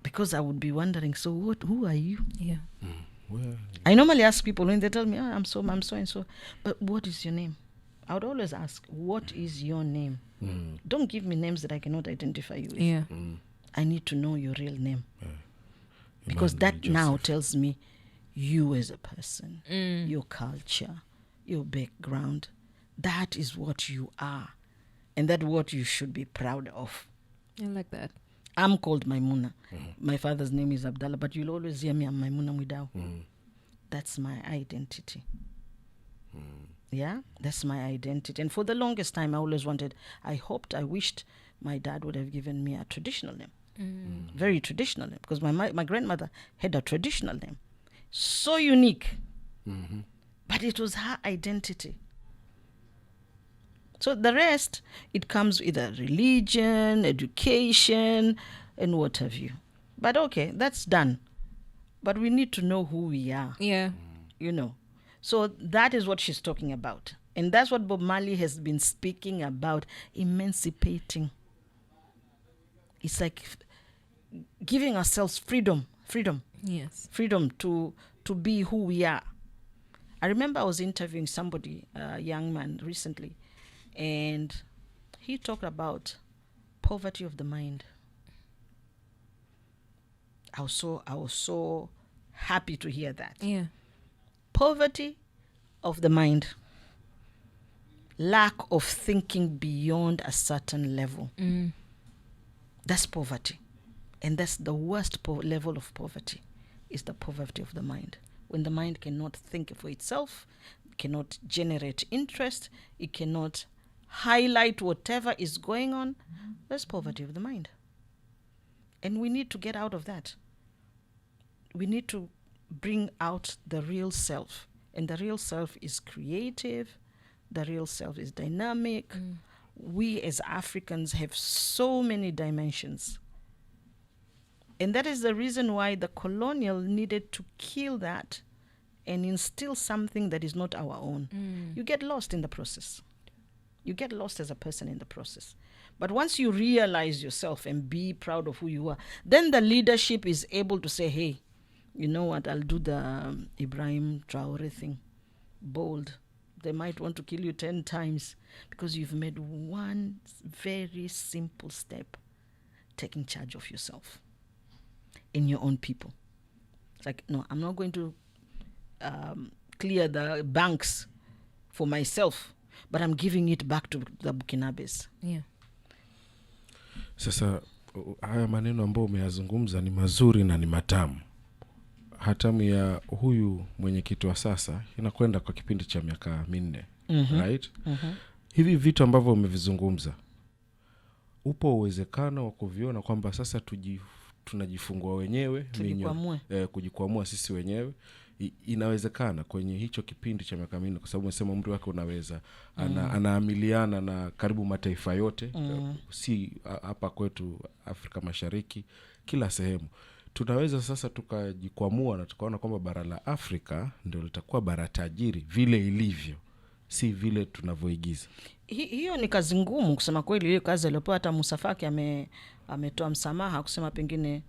Because I would be wondering, so who are you? Yeah. Well, I normally ask people when they tell me, I'm so and so. But what is your name? I would always ask, what is your name? Don't give me names that I cannot identify you with. Yeah. I need to know your real name. Because that now tells me you as a person, your culture, your background. That is what you are. And that's what you should be proud of. I like that. I'm called Maimuna. My father's name is Abdallah, but you'll always hear me, I'm Maimuna Mwidau. That's my identity. Yeah, that's my identity. And for the longest time, I wished my dad would have given me a traditional name. Very traditional name. Because my grandmother had a traditional name. So unique. But it was her identity. So the rest, it comes with a religion, education, and what have you. But okay, that's done. But we need to know who we are. Yeah. You know. So that is what she's talking about. And that's what Bob Marley has been speaking about, emancipating. It's like giving ourselves freedom. Yes. Freedom to be who we are. I remember I was interviewing somebody, a young man recently, and he talked about poverty of the mind. I was so happy to hear that. Yeah. Poverty of the mind. Lack of thinking beyond a certain level. That's poverty. And that's the worst level of poverty, is the poverty of the mind. When the mind cannot think for itself, cannot generate interest, it cannot highlight whatever is going on, that's poverty of the mind. And we need to get out of that. We need to bring out the real self. And the real self is creative. The real self is dynamic. We as Africans have so many dimensions. And that is the reason why the colonial needed to kill that and instill something that is not our own. You get lost in the process. You get lost as a person in the process. But once you realize yourself and be proud of who you are, then the leadership is able to say, hey, you know what, I'll do the Ibrahim Traore thing. Bold. They might want to kill you 10 times because you've made one very simple step, taking charge of yourself and your own people. It's like, no, I'm not going to clear the banks for myself. but I'm giving it back to the Burkinabes. Yeah. Sasa haya maneno ambayo umeyazungumza ni mazuri na ni matamu. Hatamu ya huyu mwenyekiti wa sasa inakwenda kwa kipindi cha miaka 4, right? Hivi vitu ambavyo umevizungumza, upo uwezekano wa kuviona kwamba sasa tunajifungua wenyewe, kujikwamua sisi wenyewe? Inawezekana kwenye hicho kipindi cha miaka 4, kwa sababu umesema umri wake unaweza anaamiliana na karibu mataifa yote, si hapa kwetu Afrika Mashariki, kila sehemu. Tunaweza sasa tukajikwamua na tukaona kwamba bara la Afrika ndio litakuwa bara tajiri vile ilivyo, si vile tunavyoigiza. Hiyo ni kazi ngumu kusema kweli. Hiyo kazi aliyopewa, hata Musa Faki ametoa msamaha kusema pengine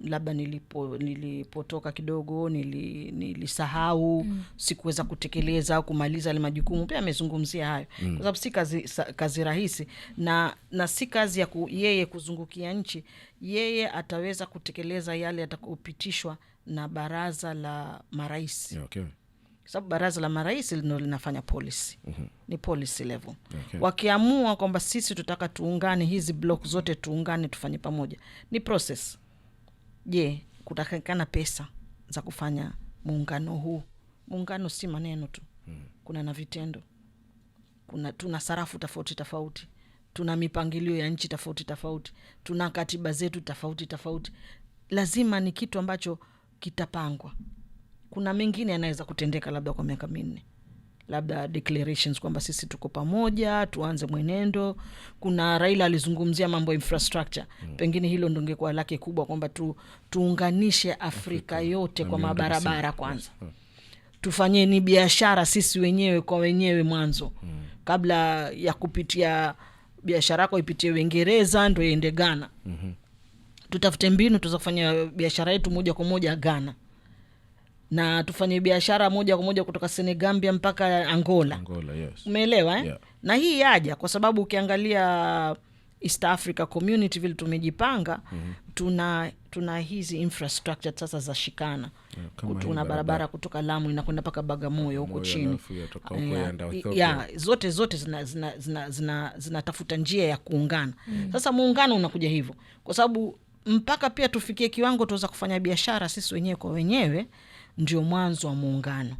labda nilipotoka kidogo nilisahau, sikuweza kutekeleza au kumaliza ile majukumu. Pia amezungumzia hayo kwa sababu si kazi rahisi, na si kazi ya yeye kuzungukia nchi. Yeye ataweza kutekeleza yale atakupitishwa na baraza la marais. Okay. Sababu baraza la marais ndio linafanya policy. Ni policy level. Okay. Wakiamua kwamba sisi tutaka tuungane, hizi block zote tuungane, tufanye pamoja, ni process. Je, kutakikana pesa za kufanya muungano huu? Muungano si maneno tu. Kuna na vitendo. Tuna sarafu tofauti, tuna mipangilio ya nchi tofauti, tuna katiba zetu tofauti. Lazima ni kitu ambacho kitapangwa. Kuna mengine yanaweza kutendeka labda kwa miaka 4, labda declarations kwamba sisi tuko pamoja, tuanze mwenendo. Kuna Raila alizungumzia mambo infrastructure. Pengine hilo ndio ingekuwa lake kubwa, kwamba tuunganishe Afrika yote kwa mabarabara kwanza. Tufanyeni biashara sisi wenyewe kwa wenyewe mwanzo. Kabla ya kupitia biashara yako ipitie Uingereza ndio iende Ghana. Tutafute mbinu tuweza kufanya biashara yetu moja kwa moja Ghana. Na tufanye biashara moja kwa moja kutoka Senegambia mpaka Angola. Yes. Umeelewa Yeah. Na hii yaja kwa sababu ukiangalia East Africa Community vile tumejipanga, tuna hizi infrastructure sasa za shikana. Tuna barabara kutoka Lamu inakwenda mpaka Bagamoyo huko chini. Zote zinatafuta njia ya kuungana. Sasa muungano unakuja hivyo kwa sababu mpaka pia tufikie kiwango tuweza kufanya biashara sisi wenyewe kwa wenyewe, ndio mwanzo wa muungano.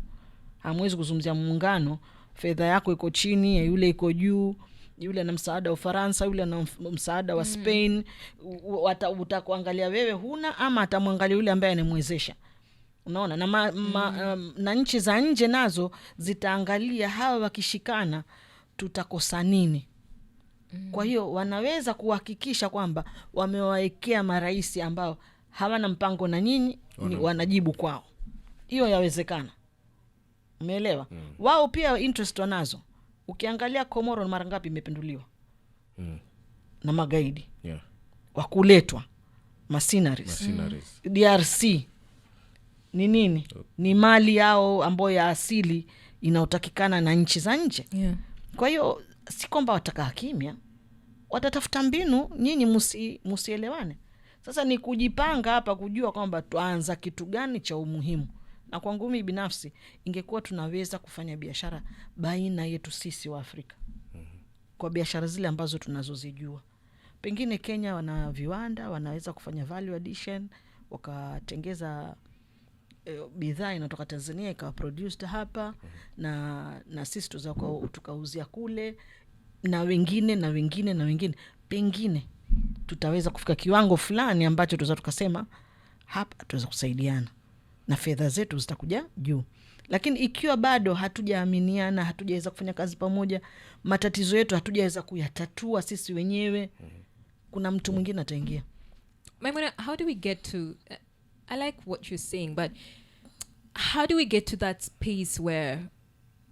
Hamwezi kuzungumzia muungano fedha yako iko chini ya yule iko juu, yule ana msaada wa Ufaransa, yule ana msaada wa Spain. Utakuangalia wewe huna, ama atamwangalia yule ambaye anamwezesha. Unaona? Na nchi za nje nazo zitaangalia hawa wakishikana tutakosa nini. Kwa hiyo wanaweza kuhakikisha kwamba wamewaekea marais ambao hawana mpango na nyinyi, wanajibu kwao. Hiyo yawezekana. Umeelewa? Wao pia interest wanazo. Ukiangalia Komoro mara ngapi imepinduliwa na magaidi. Yeah. Wakuletwa mercenaries. DRC ni nini? Ni mali yao ambayo ya asili inaotakikana na nchi za nje. Yeah. Kwa hiyo si kwamba watakaa kimya, watatafuta mbinu, nyinyi musielewane. Sasa ni kujipanga hapa, kujua kwamba tuanza kitu gani cha umuhimu. Na kwangu mimi binafsi ingekuwa tunaweza kufanya biashara baina yetu sisi wa Afrika. Kwa biashara zile ambazo tunazozijua. Pengine Kenya wana viwanda, wanaweza kufanya value addition, wakatengeza bidhaa inatoka Tanzania ikawa produced hapa, na sisi tukauzia kule, na wengine. Pengine tutaweza kufika kiwango fulani ambacho tuweza tukasema hapa tuweza kusaidiana na fedha zetu zitakuja juu. Lakini ikiwa bado hatujaaminiana, hatujaweza kufanya kazi pamoja, matatizo yetu hatujaweza kuyatatua sisi wenyewe, kuna mtu mwingine ataingia. Maimuna, how do we get to I like what you're saying, but how do we get to that space where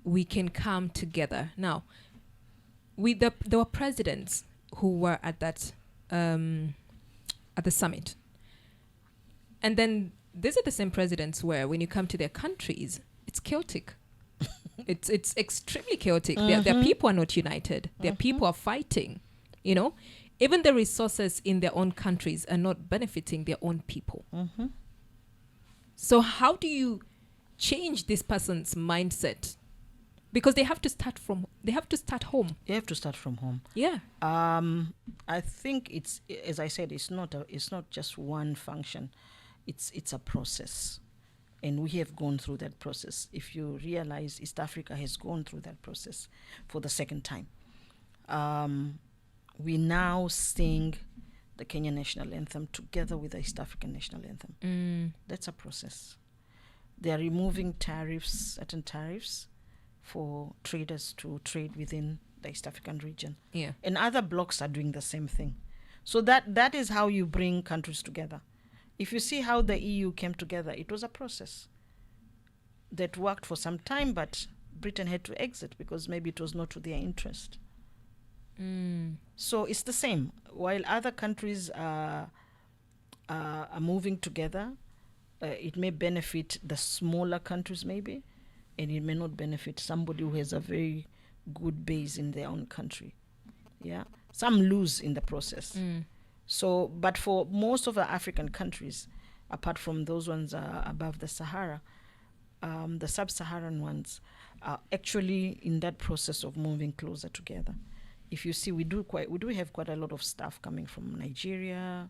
we can come together? Now, there were presidents who were at that at the summit, and then these are the same presidents where when you come to their countries, it's chaotic. It's extremely chaotic. Their people are not united. Their people are fighting. You know, even the resources in their own countries are not benefiting their own people. So how do you change this person's mindset because they have to start home. You have to start from home. Yeah. I think it's, as I said, it's not just one function. It's a process, and we have gone through that process. If you realize, East Africa has gone through that process for the second time. We now sing the Kenyan national anthem together with the East African national anthem. That's a process. They are removing certain tariffs for traders to trade within the East African region. Yeah. And other blocs are doing the same thing. So that is how you bring countries together. If you see how the EU came together, it was a process that worked for some time, but Britain had to exit because maybe it was not to their interest. So it's the same. While other countries are moving together, it may benefit the smaller countries maybe, and it may not benefit somebody who has a very good base in their own country. Yeah, some lose in the process. So, but for most of the African countries, apart from those ones above the Sahara, the sub-Saharan ones are actually in that process of moving closer together. If you see, we do have quite a lot of staff coming from Nigeria.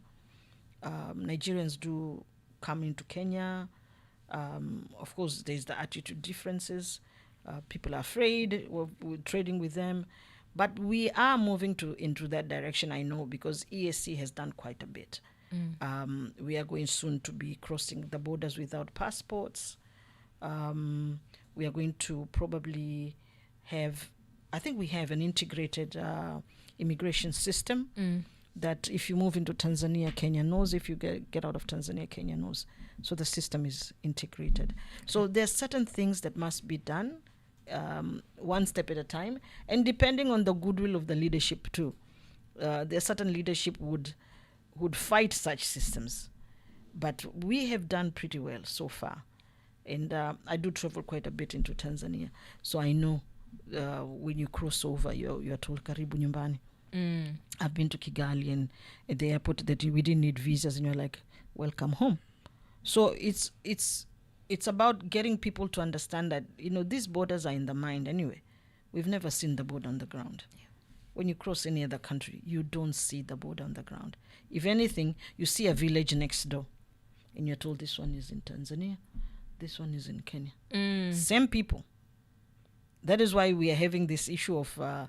Nigerians do come into Kenya. Of course, there's the attitude differences. People are afraid. We're trading with them. But we are moving into that direction, I know, because EAC has done quite a bit. We are going soon to be crossing the borders without passports. We are going to probably have, I think we have an integrated immigration system that if you move into Tanzania, Kenya knows. If you get out of Tanzania, Kenya knows. So the system is integrated. So there's certain things that must be done one step at a time, and depending on the goodwill of the leadership too. There's certain leadership would fight such systems, but we have done pretty well so far. And I do travel quite a bit into Tanzania, so I know when you cross over, you're told karibu nyumbani. I've been to Kigali, and at the airport that we didn't need visas, and you're like, welcome home. So it's about getting people to understand that, these borders are in the mind anyway. We've never seen the border on the ground. Yeah. When you cross any other country, you don't see the border on the ground. If anything, you see a village next door, and you're told this one is in Tanzania, this one is in Kenya. Same people. That is why we are having this issue of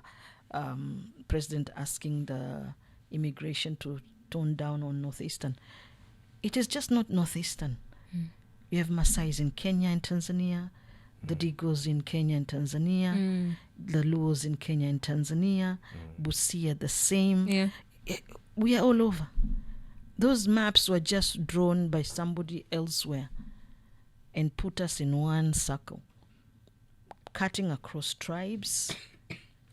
President asking the immigration to tone down on Northeastern. It is just not Northeastern. You have Maasais in Kenya and Tanzania, the Digos in Kenya and Tanzania, the Luos in Kenya and Tanzania, Busia the same. Yeah. We are all over. Those maps were just drawn by somebody elsewhere and put us in one circle, cutting across tribes,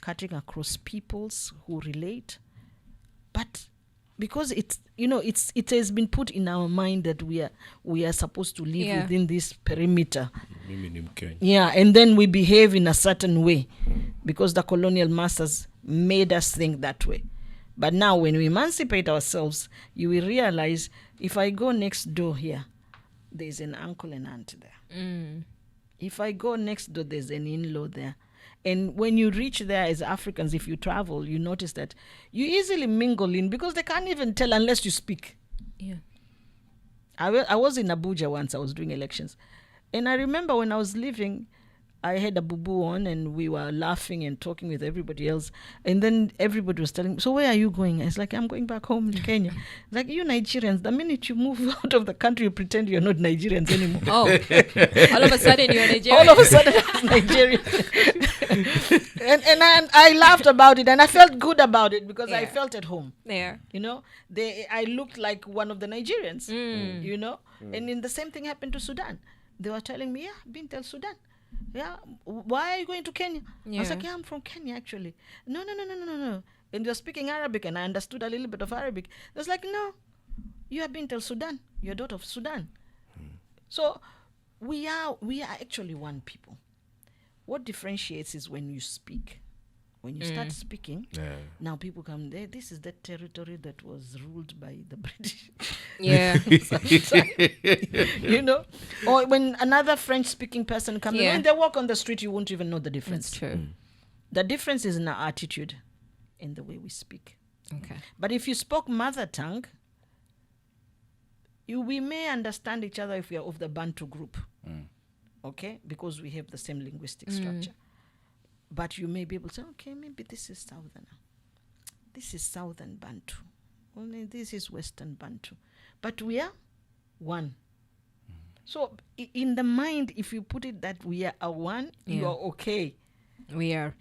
cutting across peoples who relate. But because it has been put in our mind that we are supposed to live within this perimeter. Yeah, and then we behave in a certain way because the colonial masters made us think that way. But now when we emancipate ourselves, you will realize if I go next door here, there's an uncle and aunt there. If I go next door, there's an in-law there. And when you reach there as Africans, if you travel, you notice that you easily mingle in because they can't even tell unless you speak. Yeah. I was in Abuja once. I was doing elections. And I remember when I was leaving, I had a boo-boo on and we were laughing and talking with everybody else. And then everybody was telling me, so where are you going? I was like, I'm going back home in Kenya. It's like, you Nigerians, the minute you move out of the country, you pretend you're not Nigerians anymore. Oh, all of a sudden you're Nigerian. All of a sudden I'm Nigerian. and I laughed about it and I felt good about it because I felt at home. Yeah. I looked like one of the Nigerians, And then the same thing happened to Sudan. They were telling me, been to Sudan. Yeah, why are you going to Kenya? I was like, I'm from Kenya actually. No. And you're speaking Arabic, and I understood a little bit of Arabic. I was like, no, you have been to Sudan. You're daughter of Sudan. So we are actually one people. What differentiates is when you speak. When you start speaking, Yeah. now people come there. This is that territory that was ruled by the British. Yeah. You know, or when another French-speaking person comes, Yeah. when they walk on the street, you won't even know the difference. That's true. The difference is in our attitude, in the way we speak. Okay. But if you spoke mother tongue, we may understand each other if we are of the Bantu group, okay, because we have the same linguistic structure. But you may be able to say, okay, maybe this is Southern. This is Southern Bantu. Only this is Western Bantu. But we are one. So in the mind, if you put it that we are a one, you Yeah. are okay. We are.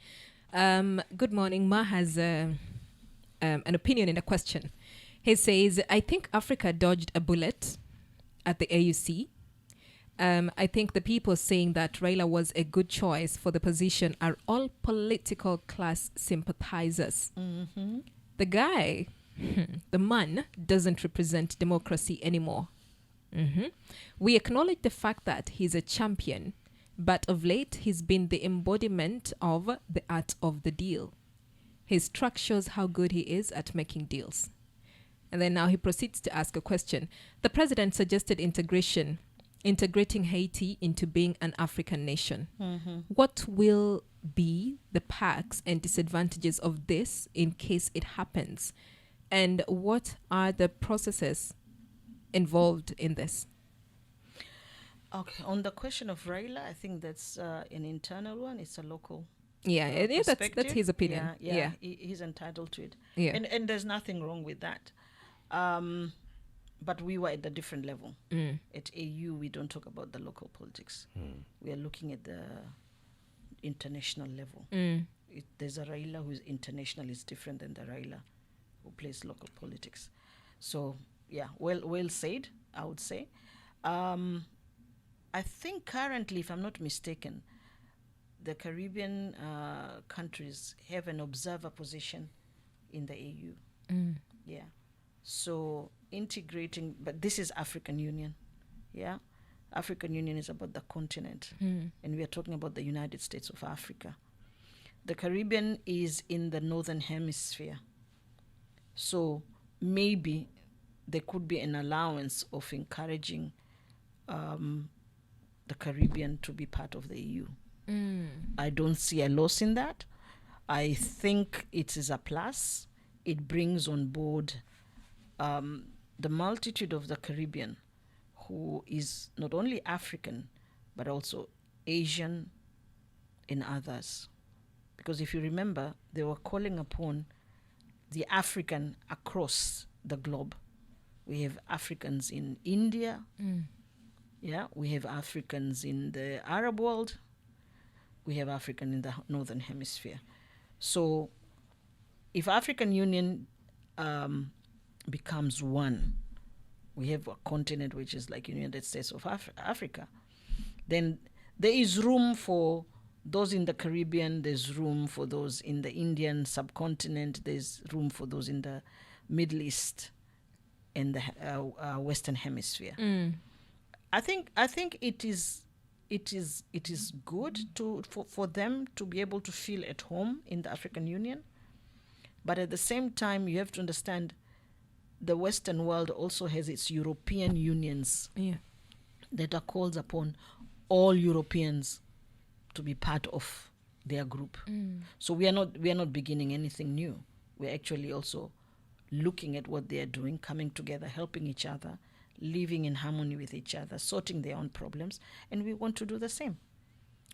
Good morning. Ma has an opinion and a question. He says, I think Africa dodged a bullet at the AUC. I think the people saying that Raila was a good choice for the position are all political class sympathizers. The guy, the man, doesn't represent democracy anymore. We acknowledge the fact that he's a champion, but of late he's been the embodiment of the art of the deal. His track shows how good he is at making deals. And then now he proceeds to ask a question. The president suggested integrating Haiti into being an African nation. What will be the perks and disadvantages of this in case it happens? And what are the processes involved in this? Okay, on the question of Raila, I think that's an internal one. It's a local Yeah, that's perspective. his opinion. Yeah. He's entitled to it. Yeah. And there's nothing wrong with that. But we were at a different level. At AU, we don't talk about the local politics. We are looking at the international level. There's a Raila who is international, is different than the Raila who plays local politics. So, yeah, well said, I would say. I think currently, if I'm not mistaken, the Caribbean countries have an observer position in the AU. Yeah. So integrating, but this is African Union. Yeah. African Union is about the continent. And we are talking about the United States of Africa. The Caribbean is in the Northern Hemisphere. So maybe there could be an allowance of encouraging the Caribbean to be part of the EU. I don't see a loss in that. I think it is a plus. It brings on board the multitude of the Caribbean, who is not only African, but also Asian and others. Because if you remember, they were calling upon the African across the globe. We have Africans in India. Yeah, we have Africans in the Arab world. We have African in the Northern Hemisphere. So if African Union becomes one, we have a continent which is like United States of Africa, then there is room for those in the Caribbean, there's room for those in the Indian subcontinent, there's room for those in the Middle East and the Western Hemisphere. I think it is good for them to be able to feel at home in the African Union, but at the same time you have to understand the Western world also has its European unions that are called upon all Europeans to be part of their group. So we are not beginning anything new. We're actually also looking at what they are doing, coming together, helping each other, living in harmony with each other, sorting their own problems, and we want to do the same.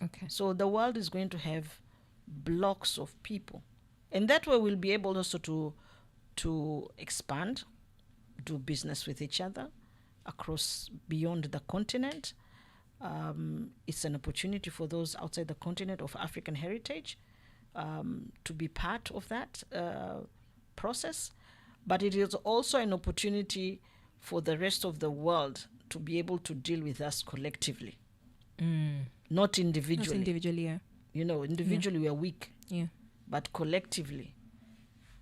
Okay. So the world is going to have blocks of people, and that way we'll be able also to expand, do business with each other across beyond the continent. It's an opportunity for those outside the continent of African heritage to be part of that process, but it is also an opportunity for the rest of the world to be able to deal with us collectively, not individually. Not individually, yeah. You know, individually we are weak, Yeah. but collectively,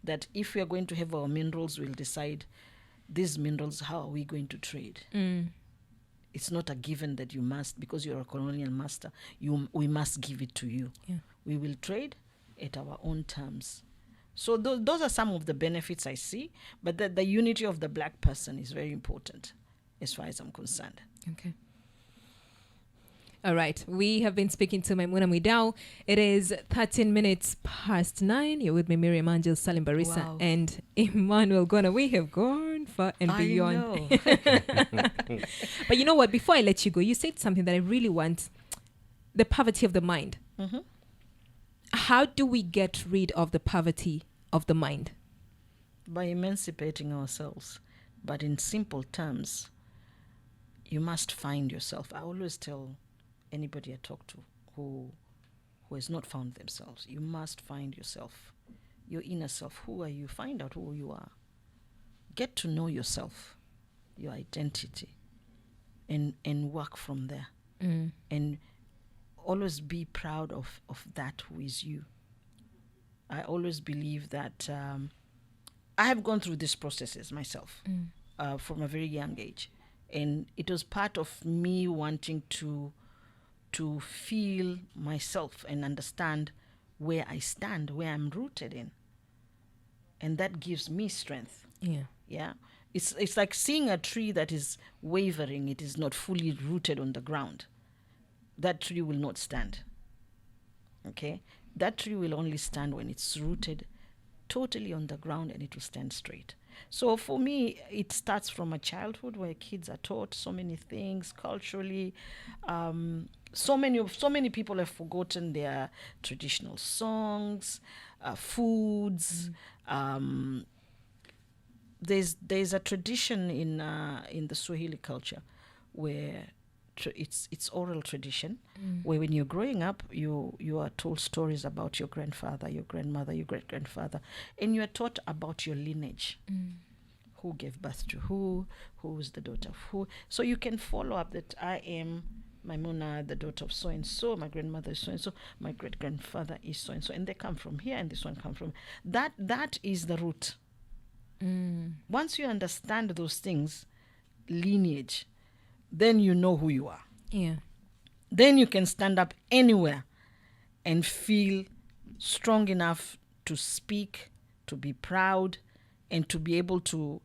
that if we are going to have our minerals, we'll decide these minerals, how are we going to trade? It's not a given that you must, because you're a colonial master, we must give it to you. Yeah. We will trade, at our own terms. So those are some of the benefits I see, but the unity of the black person is very important as far as I'm concerned. Okay. All right. We have been speaking to Maimuna Mwidau. It is 13 minutes past 9. You're with me, Miriam Angel, Salim Barisa, Wow. and Emmanuel Gona. We have gone far and beyond. I know. But you know what? Before I let you go, you said something that I really want. The poverty of the mind. Mm-hmm. How do we get rid of the poverty of the mind? By emancipating ourselves. But in simple terms, you must find yourself. I always tell anybody I talk to who has not found themselves, you must find yourself, your inner self. Who are you? Find out who you are. Get to know yourself, your identity, and work from there. And always be proud of that who is you. I always believe that I have gone through these processes myself from a very young age. And it was part of me wanting to feel myself and understand where I stand, where I'm rooted in. And that gives me strength. Yeah. Yeah. It's like seeing a tree that is wavering, it is not fully rooted on the ground. That tree will not stand. Okay? That tree will only stand when it's rooted totally on the ground, and it will stand straight. So for me, it starts from a childhood where kids are taught so many things culturally. So many people have forgotten their traditional songs, foods. There's a tradition in the Swahili culture where it's oral tradition, where when you're growing up, you are told stories about your grandfather, your grandmother, your great-grandfather, and you are taught about your lineage. Who gave birth to who is the daughter of who. So you can follow up that I am Maimuna, the daughter of so-and-so, my grandmother is so-and-so, my great-grandfather is so-and-so, and they come from here, and this one come from... That is the root. Once you understand those things, lineage, then you know who you are. Yeah. Then you can stand up anywhere and feel strong enough to speak, to be proud, and to be able to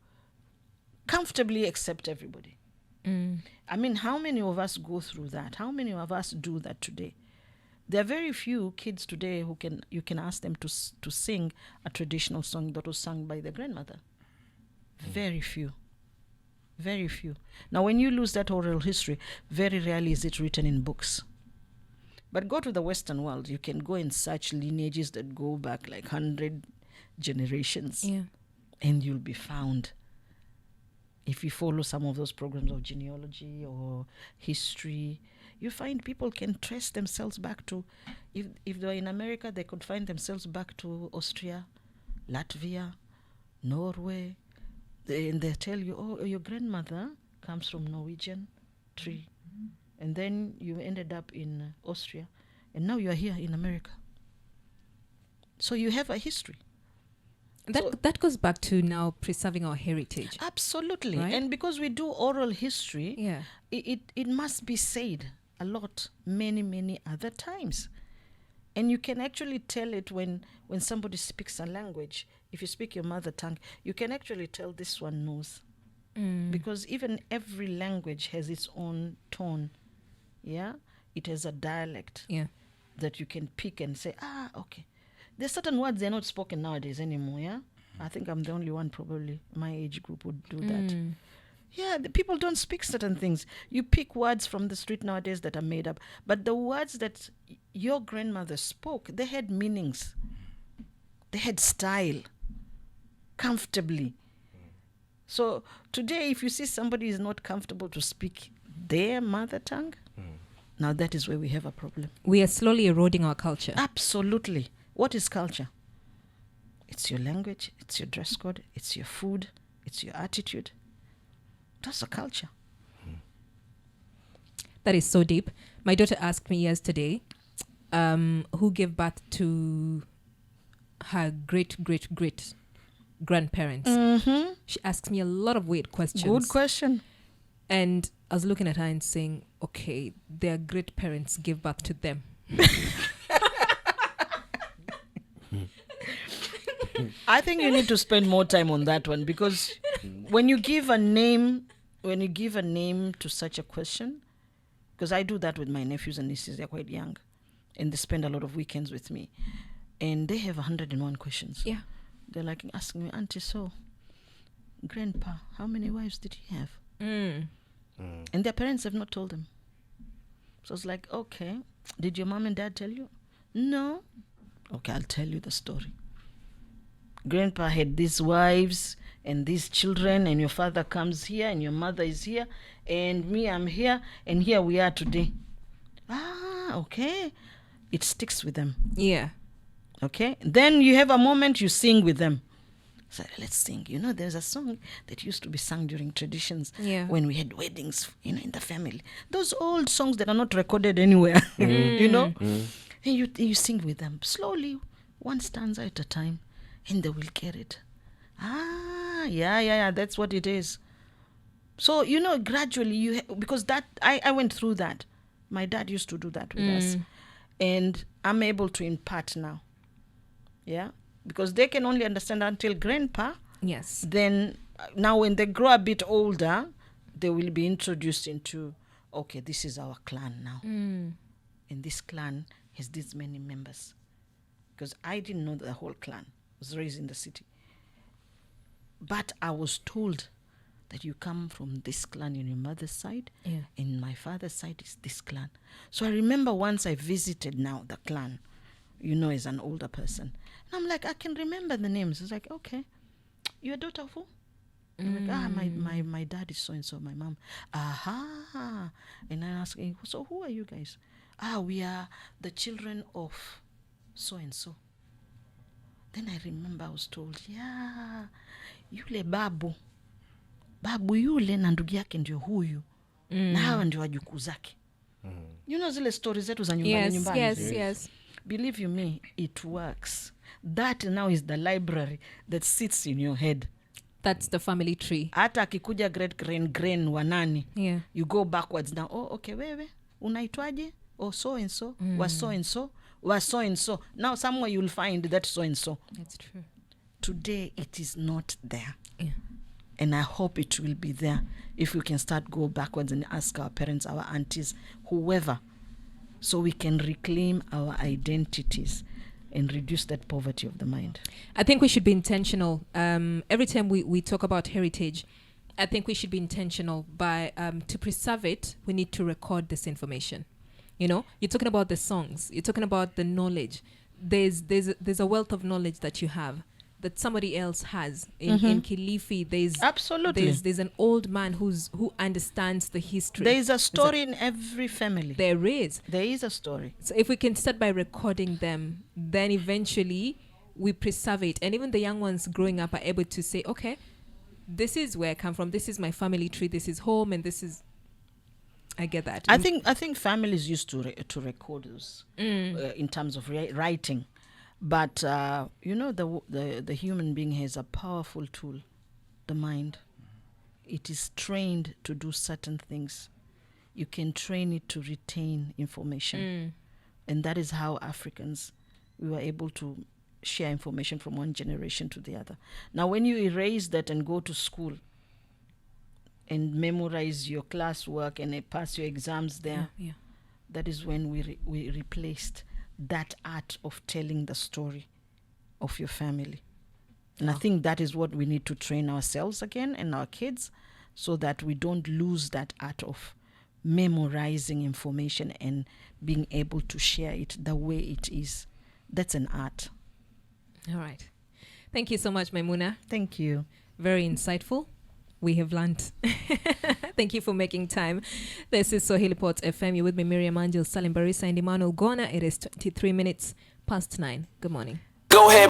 comfortably accept everybody. I mean, how many of us go through that? How many of us do that today? There are very few kids today who you can ask them to sing a traditional song that was sung by their grandmother. Very few. Very few. Now, when you lose that oral history, very rarely is it written in books. But go to the Western world, you can go and search lineages that go back like 100 generations. Yeah. And you'll be found. If you follow some of those programs of genealogy or history, you find people can trace themselves back to, if they're in America, they could find themselves back to Austria, Latvia, Norway. And they tell you, oh, your grandmother comes from Norwegian tree. And then you ended up in Austria, and now you are here in America. So you have a history. That goes back to now preserving our heritage. Absolutely. Right? And because we do oral history, Yeah. it must be said a lot, many other times. And you can actually tell it when somebody speaks a language. If you speak your mother tongue, you can actually tell this one knows. Because even every language has its own tone. Yeah? It has a dialect. Yeah. That you can pick and say, okay. There's certain words they're not spoken nowadays anymore, yeah? I think I'm the only one probably, my age group would do that. Yeah, the people don't speak certain things. You pick words from the street nowadays that are made up. But the words that your grandmother spoke, they had meanings. They had style, comfortably. So today, if you see somebody is not comfortable to speak their mother tongue, now that is where we have a problem. We are slowly eroding our culture. Absolutely. What is culture? It's your language, it's your dress code, it's your food, it's your attitude. That's a culture. That is so deep. My daughter asked me yesterday, who gave birth to her great grandparents. She asked me a lot of weird questions. Good question. And I was looking at her and saying, okay, their great parents gave birth to them. I think you need to spend more time on that one, because when you give a name to such a question, because I do that with my nephews and nieces, they're quite young, and they spend a lot of weekends with me, and they have 101 questions. Yeah. They're like asking me, Auntie, so Grandpa, how many wives did he have? And their parents have not told them. So it's like, okay, did your mom and dad tell you? No. Okay, I'll tell you the story. Grandpa had these wives and these children, and your father comes here and your mother is here, and me, I'm here, and here we are today. Okay. It sticks with them. Yeah. Okay. Then you have a moment, you sing with them. So let's sing. There's a song that used to be sung during traditions when we had weddings, in the family. Those old songs that are not recorded anywhere, And you sing with them slowly, one stanza at a time, and they will get it. Yeah, that's what it is. So, gradually because that, I went through that. My dad used to do that with us. And I'm able to impart now. Yeah. Because they can only understand until Grandpa. Yes. Then now when they grow a bit older, they will be introduced into, okay, this is our clan now. And this clan has this many members. Because I didn't know the whole clan. I was raised in the city. But I was told that you come from this clan in your mother's side, and my father's side is this clan. So I remember once I visited now the clan, as an older person. And I'm like, I can remember the names. It's like, okay, you're a daughter of who? I'm like, my dad is so-and-so, my mom. Aha. And I ask, so who are you guys? We are the children of so-and-so. Then I remember I was told, yule babu yule na ndugu yake ndio huyu. Na hawa ndio wajukuu zake. Zile stories zetu za nyumbani. Yes. Believe you me, it works. That now is the library that sits in your head. That's the family tree. Hata akikuja great grand wa nani. Yeah. You go backwards now. Oh, okay, wewe unaitwaje? Oh, so and so, was so and so, was so and so. Now somewhere you'll find that so and so. That's true. Today it is not there. Yeah. And I hope it will be there if we can start go backwards and ask our parents, our aunties, whoever, so we can reclaim our identities and reduce that poverty of the mind. I think we should be intentional. Every time we talk about heritage, I think we should be intentional. By to preserve it, we need to record this information. You're talking about the songs. You're talking about the knowledge. There's a wealth of knowledge that you have that somebody else has. In Kilifi, there's an old man who understands the history. There is a story in every family. There is a story. So if we can start by recording them, then eventually we preserve it. And even the young ones growing up are able to say, okay, this is where I come from. This is my family tree. This is home. And this is... I get that. I think families used to record those in terms of writing. But, the human being has a powerful tool, the mind. It is trained to do certain things. You can train it to retain information. And that is how Africans, we were able to share information from one generation to the other. Now, when you erase that and go to school and memorize your classwork and pass your exams there, that is when we replaced that art of telling the story of your family. And I think that is what we need to train ourselves again and our kids, so that we don't lose that art of memorizing information and being able to share it the way it is. That's an art. All right. Thank you so much, Maimuna. Thank you. Very insightful. We have learned. Thank you for making time. This is Swahili Pot FM. You're with me, Miriam Angel, Salim Barisa, and Emmanuel Gona. It is 23 minutes past 9. Good morning. Go ahead.